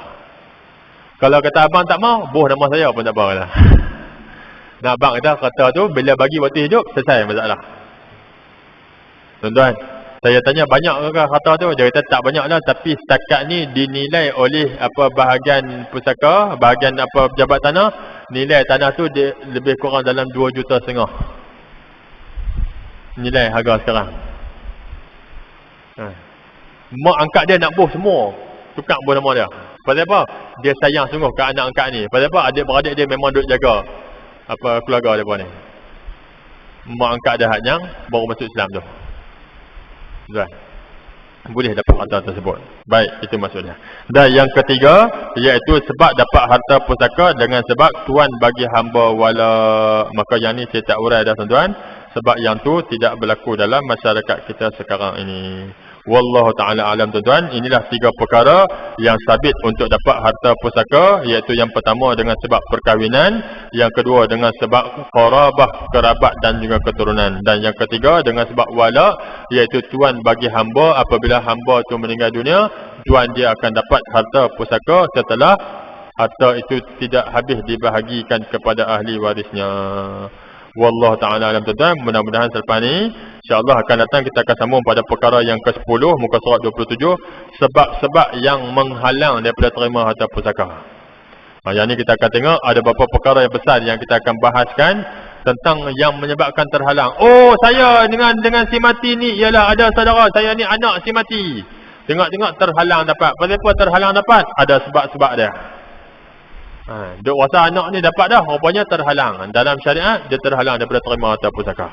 Kalau kata abang tak mau, buh nama saya pun tak apa lah. Nak abang kata tu, bila bagi waktu hidup, selesai masalah. Tuan-tuan, saya tanya banyak ke harta tu? Dia kata tak banyak lah, tapi setakat ni dinilai oleh bahagian pusaka, bahagian pejabat tanah, nilai tanah tu dia lebih kurang dalam 2,5 juta. nilai harga sekarang. Mak angkat dia nak buh semua, tukar buh nama dia. Pasal apa? Dia sayang sungguh ke anak angkat ni. Pasal apa? Adik-beradik dia memang duk jaga apa keluarga dia pun ni. Mak angkat dia hak yang baru masuk Islam tu. Tuan, boleh dapat harta tersebut. Baik, itu maksudnya. Dan yang ketiga, iaitu sebab dapat harta pusaka dengan sebab tuan bagi hamba wala. Maka yang ni saya tak urai dah tuan-tuan. Sebab yang tu tidak berlaku dalam masyarakat kita sekarang ini. Wallahu ta'ala alam tuan-tuan. Inilah 3 perkara yang sabit untuk dapat harta pusaka. Iaitu yang pertama dengan sebab perkahwinan. Yang kedua dengan sebab qarabah, kerabat dan juga keturunan. Dan yang ketiga dengan sebab wala. Iaitu tuan bagi hamba, apabila hamba tu meninggal dunia, tuan dia akan dapat harta pusaka setelah harta itu tidak habis dibahagikan kepada ahli warisnya. Wallahu ta'ala alam tuan-tuan. Mudah-mudahan selepas ni insya-Allah akan datang kita akan sambung pada perkara yang ke-10 muka surat 27, sebab-sebab yang menghalang daripada terima harta pusaka. Yang ni kita akan tengok ada beberapa perkara yang besar yang kita akan bahaskan tentang yang menyebabkan terhalang. Oh, saya dengan si mati ni ialah ada saudara saya ni anak si mati. Tengok-tengok terhalang dapat. Pasal apa terhalang dapat? Ada sebab-sebab dia. Duk rasa anak ni dapat dah, rupanya terhalang. Dalam syariat dia terhalang daripada terima harta pusaka.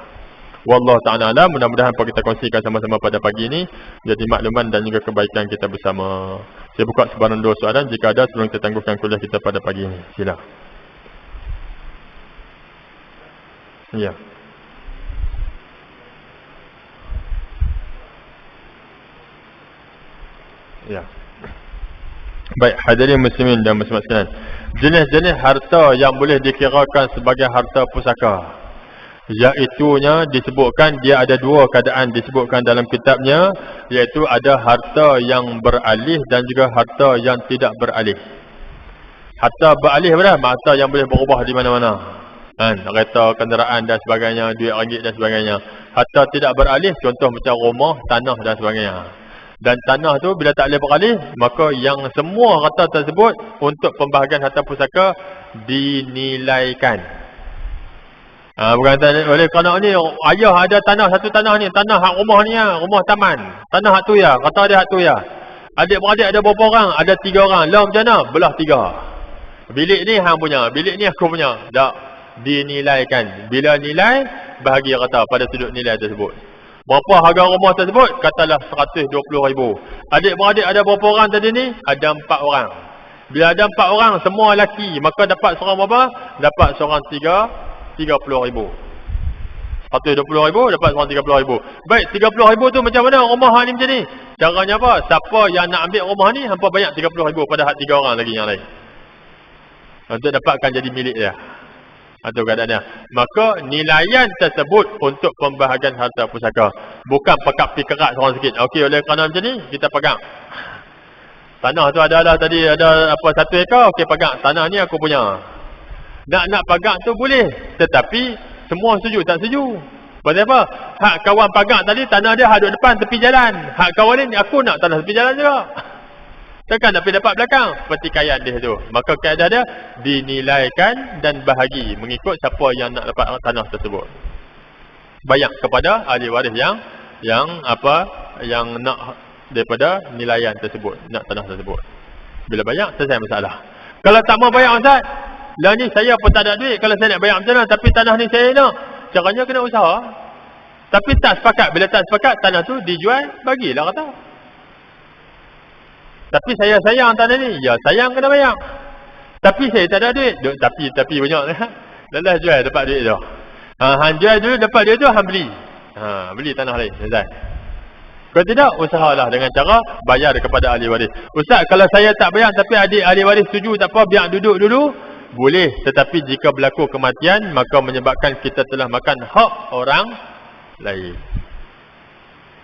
Wallahu ta'ala alam. Mudah-mudahan apa kita kongsikan sama-sama pada pagi ini jadi makluman dan juga kebaikan kita bersama. Saya buka sebarang 2 soalan jika ada sebelum kita tangguhkan kuliah kita pada pagi ini. Sila. Ya. Ya. Baik, hadirin muslimin dan muslimat sekalian. Jenis-jenis harta yang boleh dikirakan sebagai harta pusaka, iaitunya disebutkan dia ada 2 keadaan disebutkan dalam kitabnya, iaitu ada harta yang beralih dan juga harta yang tidak beralih. Harta beralih berapa? Harta yang boleh berubah di mana-mana. Kereta, kenderaan dan sebagainya, duit ringgit dan sebagainya. Harta tidak beralih, contoh macam rumah, tanah dan sebagainya. Dan tanah tu bila tak boleh beralih, maka yang semua harta tersebut untuk pembahagian harta pusaka dinilaikan. Bukan oleh kerana ni ayah ada tanah, satu tanah ni, tanah hak rumah ni ya, rumah taman. Tanah hak tu ya, kata dia hak tu ya. Adik-beradik ada berapa orang? Ada 3 orang. Lah macam mana? Belah 3. Bilik ni hang punya, bilik ni aku punya. Tak dinilaikan. Bila nilai, bahagi rata pada sudut nilai tersebut. Berapa harga rumah tersebut? Katalah 120,000. Adik-beradik ada berapa orang tadi ni? Ada 4 orang. Bila ada 4 orang, semua lelaki, maka dapat seorang berapa? Dapat seorang 30,000. 120,000 dapat seorang 30,000. Baik, 30,000 tu macam mana rumah ni macam ni? Caranya apa? Siapa yang nak ambil rumah ni, hampa banyak 30,000 pada hak 3 orang lagi yang lain. Untuk dapatkan jadi milik dia. Atau keadaannya. Maka nilaian tersebut untuk pembahagian harta pusaka. Bukan pekat pikerat seorang sikit. Okey, oleh kerana macam ni, kita pegang. Tanah tu adalah tadi ada apa 1 ekar, okey pegang. Tanah ni aku punya. Nak pegang tu boleh. Tetapi semua setuju tak setuju. Pasal apa? Hak kawan pegang tadi tanah dia hak duduk depan tepi jalan. Hak kawan ni aku nak tanah tepi jalan juga. Takkan nak pergi dapat belakang. Pertikaian dia tu. Maka kaedah dia dinilaikan dan bahagi mengikut siapa yang nak dapat tanah tersebut. Bayar kepada ahli waris yang nak daripada nilaian tersebut, nak tanah tersebut. Bila bayar, selesai masalah. Kalau tak mau bayar Ustaz, lah ni saya pun tak ada duit. Kalau saya nak bayar macam mana, tapi tanah ni saya nak. Caranya kena usaha. Tapi tak sepakat. Bila tak sepakat, tanah tu dijual, bagilah kata. Tapi saya sayang tanah ni. Ya, sayang kena bayar. Tapi saya tak ada duit. Tapi banyak. Dah jual, dapat duit tu. Han jual dulu, dapat duit tu, han beli. Beli tanah lain. Selesai. Kalau tidak, usahalah dengan cara bayar kepada ahli waris. Ustaz, kalau saya tak bayar tapi adik ahli waris setuju, tak apa, biar duduk dulu. Boleh. Tetapi jika berlaku kematian, maka menyebabkan kita telah makan hak orang lain.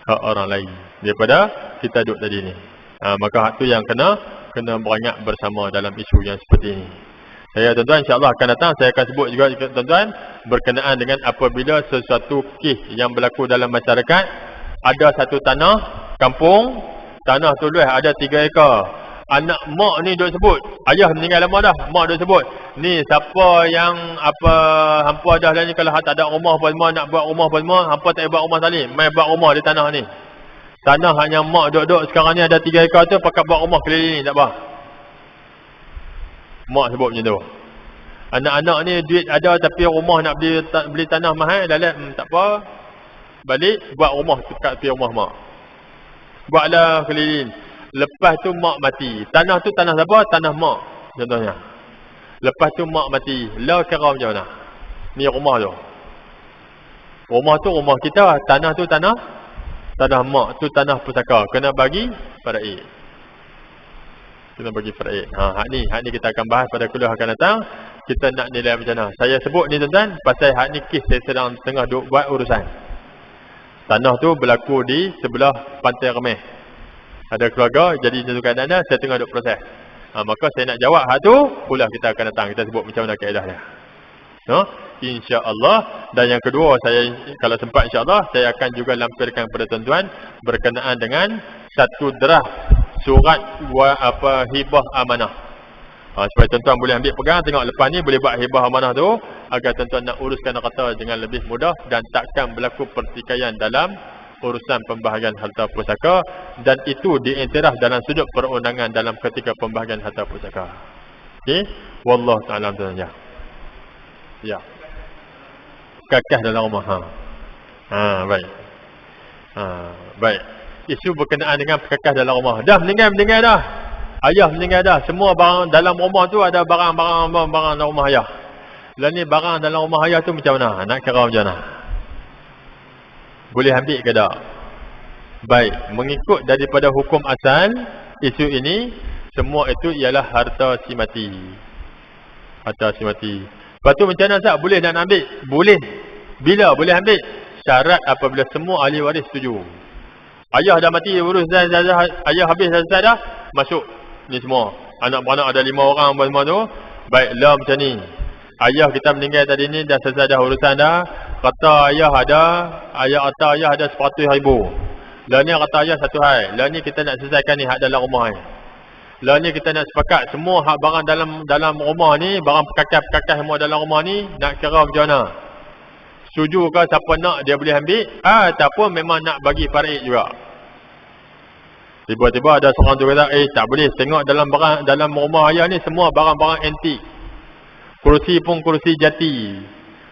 Hak orang lain. Daripada kita duduk tadi ni. Maka hak tu yang kena berangat bersama dalam isu yang seperti ini. Saya tuan-tuan insya-Allah akan datang, saya akan sebut juga tuan-tuan berkenaan dengan apabila sesuatu kes yang berlaku dalam masyarakat, ada satu tanah kampung, tanah tu luas ada 3 ekar. Anak mak ni duk sebut. Ayah meninggal lama dah. Mak duk sebut. Ni siapa yang hampa dah ni kalau tak ada rumah apa semua, nak buat rumah apa semua, hampa tak buat rumah salih. Mai buat rumah di tanah ni. Tanah hanya mak duk-duk sekarang ni ada 3 ekar tu pakai buat rumah keliling tak apa. Mak sebut macam tu. Anak-anak ni duit ada tapi rumah nak beli tanah mahal, dalam tak apa. Balik buat rumah dekat tepi rumah mak. Buatlah keliling. Lepas tu mak mati. Tanah tu tanah siapa? Tanah mak contohnya. Lepas tu mak mati. Lah kira macam mana? Ni rumah tu. Rumah tu rumah kita. Tanah tu tanah mak tu tanah pusaka. Kena bagi faraid. Kena bagi faraid. Hak ni kita akan bahas pada kuliah akan datang. Kita nak nilai macam mana. Saya sebut ni tuan-tuan pasal hak ni kes saya sedang tengah duk buat urusan. Tanah tu berlaku di sebelah Pantai Remeh. Ada keluarga, jadi satu keadaan dah, saya tengah duk proses. Maka saya nak jawab hak tu, kuliah kita akan datang. Kita sebut macam mana kaedah dia. InsyaAllah. Dan yang kedua, saya kalau sempat insyaAllah, saya akan juga lampirkan kepada tuan-tuan berkenaan dengan satu draft surat hibah amanah. Supaya tuan-tuan boleh ambil pegang, tengok lepas ni boleh buat hibah amanah tu, agar tuan-tuan nak uruskan harta dengan lebih mudah dan takkan berlaku pertikaian dalam urusan pembahagian harta pusaka, dan itu diiktiraf dalam sudut perundangan dalam ketika pembahagian harta pusaka. Okey, wallahu taala tuan-tuan. Ya. Kakah dalam rumah. Baik. Baik. Isu berkenaan dengan kakah dalam rumah. Dah meninggal dah. Ayah meninggal dah. Semua barang dalam rumah tu ada barang dalam rumah ayah. Lah ni barang dalam rumah ayah tu macam mana? Nak kira macam mana? Boleh ambil ke tak? Baik. Mengikut daripada hukum asal, isu ini, semua itu ialah harta si mati. Harta si mati. Lepas tu macam mana Ustaz? Boleh nak ambil? Boleh. Bila boleh ambil? Syarat apabila semua ahli waris setuju. Ayah dah mati, urus ayah habis selesai dah, masuk ni semua. Anak-anak ada 5 orang semua tu. Baiklah macam ni. Ayah kita meninggal tadi ni dah selesai dah urusan dah. Kata ayah ada 100,000. Lah ni kata ayah satu hal. Lah ni kita nak selesaikan ni hak dalam rumah ni. Lah ni kita nak sepakat semua hak barang dalam rumah ni, barang perkakas semua dalam rumah ni nak kira macam mana. Setuju ke siapa nak dia boleh ambil, ataupun memang nak bagi faraid juga. Tiba-tiba ada seorang tu kata, tak boleh, tengok dalam rumah ayah ni semua barang-barang antik. Kerusi pun kerusi jati.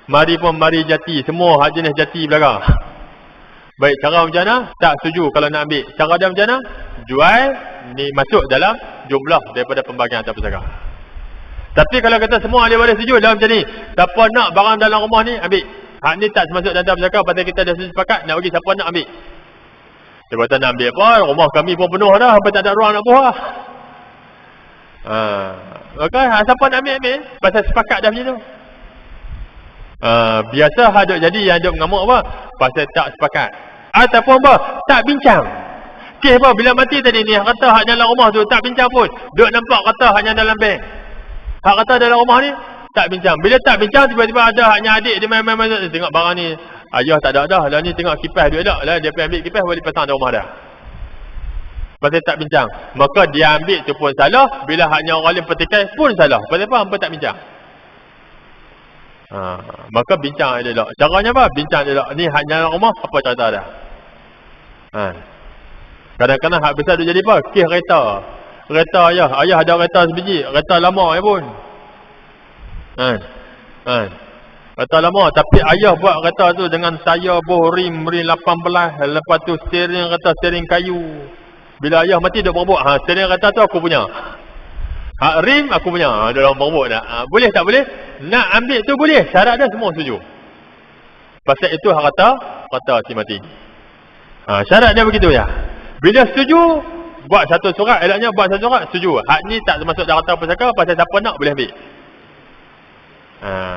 Mari pun mari jati, semua hak jenis jati belakang. Baik, cara macam mana? Tak setuju kalau nak ambil. Cara dia macam mana? Jual ni masuk dalam jumlah daripada pembagian harta pusaka. Tapi kalau kata semua ahli waris setuju dalam macam ni, siapa nak barang dalam rumah ni ambil. Hak ni tak termasuk dalam harta pusaka pasal kita dah sepakat nak bagi siapa nak ambil. Dia kata nak ambil apa? Rumah kami pun penuh dah, sampai tak ada ruang nak buah. Maka siapa nak ambil? Pasal sepakat dah macam tu. Biasa hadut jadi yang duk mengamuk apa? Pasal tak sepakat. Ataupun apa? Tak bincang. Kes apa? Bila mati tadi ni, kata hak dalam rumah tu tak bincang pun. Duk nampak kata hanya dalam bank. Hak kata dalam rumah ni tak bincang. Bila tak bincang, tiba-tiba ada haknya adik dia main tengok barang ni. Ayah tak ada dah. Lah ni tengok kipas duit dah. Lah dia pergi ambil kipas, boleh pasang dalam rumah dah. Pasal tak bincang. Maka dia ambil tu pun salah. Bila haknya orang lain petikai pun salah. Pasal apa? Hampa tak bincang. Maka bincang dia tak. Caranya apa? Bincang dia tak. Ni haknya dalam rumah, apa cerita dah. Kadang-kadang hak besar tu jadi apa? Kes kereta. Kereta ayah. Ayah ada kereta sebiji. Kereta lama pun. Kereta lama. Tapi ayah buat kereta tu dengan saya rim 18. Lepas tu steering kereta steering kayu. Bila ayah mati dia berebut. Steering kereta tu aku punya. Hak rim aku punya. Dia orang berebut dah. Boleh tak boleh? Nak ambil tu boleh. Syarat dia semua setuju. Pasal itu hak kata si mati. Syarat dia begitu ya. Bila setuju, buat satu surat. Elaknya buat satu surat, setuju. Hak ni tak termasuk dalam harta pusaka. Pasal siapa nak boleh ambil.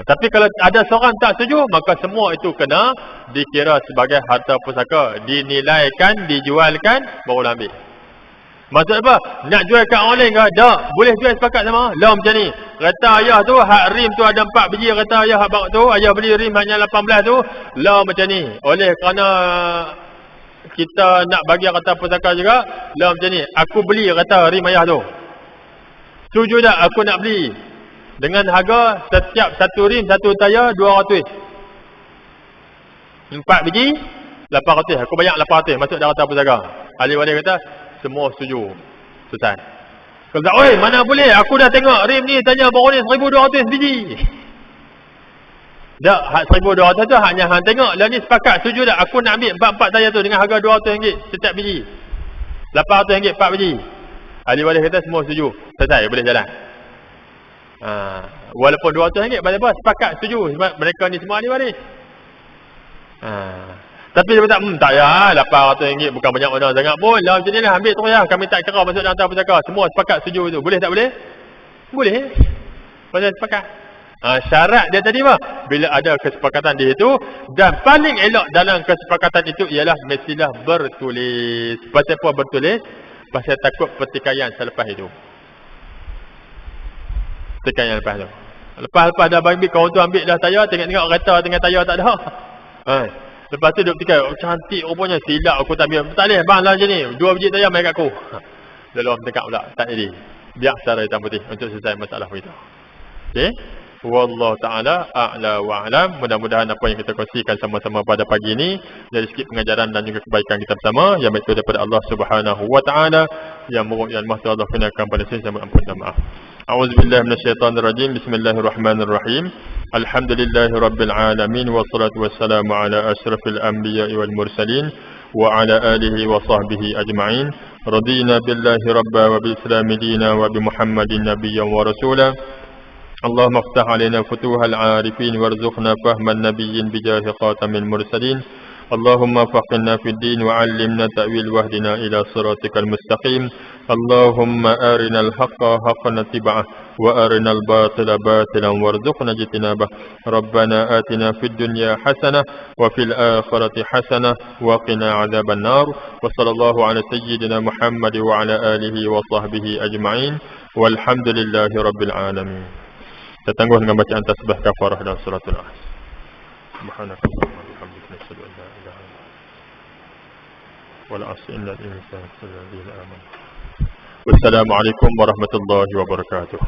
Tapi kalau ada seorang tak setuju, maka semua itu kena dikira sebagai harta pusaka. Dinilaikan, dijualkan, barulah ambil. Maksud apa? Nak jual kat orang lain ke? Tak. Boleh jual sepakat sama. Lah macam ni. Kereta ayah tu, hak rim tu ada 4 biji kereta ayah hak barat tu. Ayah beli rim hanya 18 tu. Lah macam ni. Oleh kerana kita nak bagi kereta pusaka juga. Lah macam ni. Aku beli kereta rim ayah tu. Setuju tak aku nak beli dengan harga setiap satu rim, satu tayar 200. 4 biji 800. Aku bayar 800 masuk darata pusaka. Ahli waris kata semua setuju. Selesai. Kalau tak, oi mana boleh, aku dah tengok rim ni tanya baru ni 1200 biji. Dak, hak 1200 tu hanya hang tengok. Lah ni sepakat setuju tak aku nak ambil 4 tayar tu dengan harga RM200 setiap biji. RM800 4 biji. Ahli waris kata semua setuju. Selesai, boleh jalan. Walaupun RM200 pasal apa? Sepakat setuju sebab mereka ni semua ahli waris. Tapi dia kata tak ya, RM800 bukan banyak orang sangat pun. Lah macam ni lah, ambil terus lah. Kami tak kira masuk dalam pusaka. Semua sepakat setuju tu. Boleh tak boleh? Boleh. Pasal sepakat. Syarat dia tadi apa? Bila ada kesepakatan di situ, dan paling elok dalam kesepakatan itu ialah mestilah bertulis. Pasal apa bertulis? Pasal takut pertikaian selepas itu. Pertikaian lepas tu. Lepas dah bagi kawan tu ambil dah tayar, tengok kereta dengan tayar tak ada. Lepas tu dia pertikai, cantik rupanya, silap aku tak ambil. Tak boleh, bang lah macam ni. 2 biji tayar main kat aku. Lalu orang tekak pula, tak jadi. Biar secara hitam putih untuk selesai masalah kita. Okey? Wallahu ta'ala a'la wa a'lam. Mudah-mudahan apa yang kita kongsikan sama-sama pada pagi ini dari sikit pengajaran dan juga kebaikan kita bersama yang baik itu daripada Allah Subhanahu wa ta'ala, yang buruk yang maha Allah kenakan pada sini sama ampun dan maaf. A'udzubillahi minasyaitonirrajim. Bismillahirrahmanirrahim. Alhamdulillahi rabbil alamin wassalatu wassalamu ala asyrafil anbiya'i wal mursalin wa ala alihi wa sahbihi ajma'in. Radina billahi rabba wa bil islami dina wa bi Muhammadin nabiyyan wa rasula. اللهم افتح علينا فتوح العارفين وارزقنا فهم النبيين بجاه خاتم المرسلين. اللهم فقهنا في الدين وعلمنا تأويل واهدنا إلى صراطك المستقيم. اللهم أرنا الحق حقا اتباعه وأرنا الباطل باطلا وارزقنا اجتنابه. ربنا آتنا في الدنيا حسنة وفي الآخرة حسنة وقنا عذاب النار. وصلى الله على سيدنا محمد وعلى آله وصحبه أجمعين والحمد لله رب العالمين. Kita tangguh dengan bacaan tasbih kafarah dan suratul As. Subhanakallahumma wa bihamdika asyhadu an la ilaha illa anta wa la ilaha illa anta astaghfiruka wa atubu ilaik. Wassalamualaikum warahmatullahi wabarakatuh.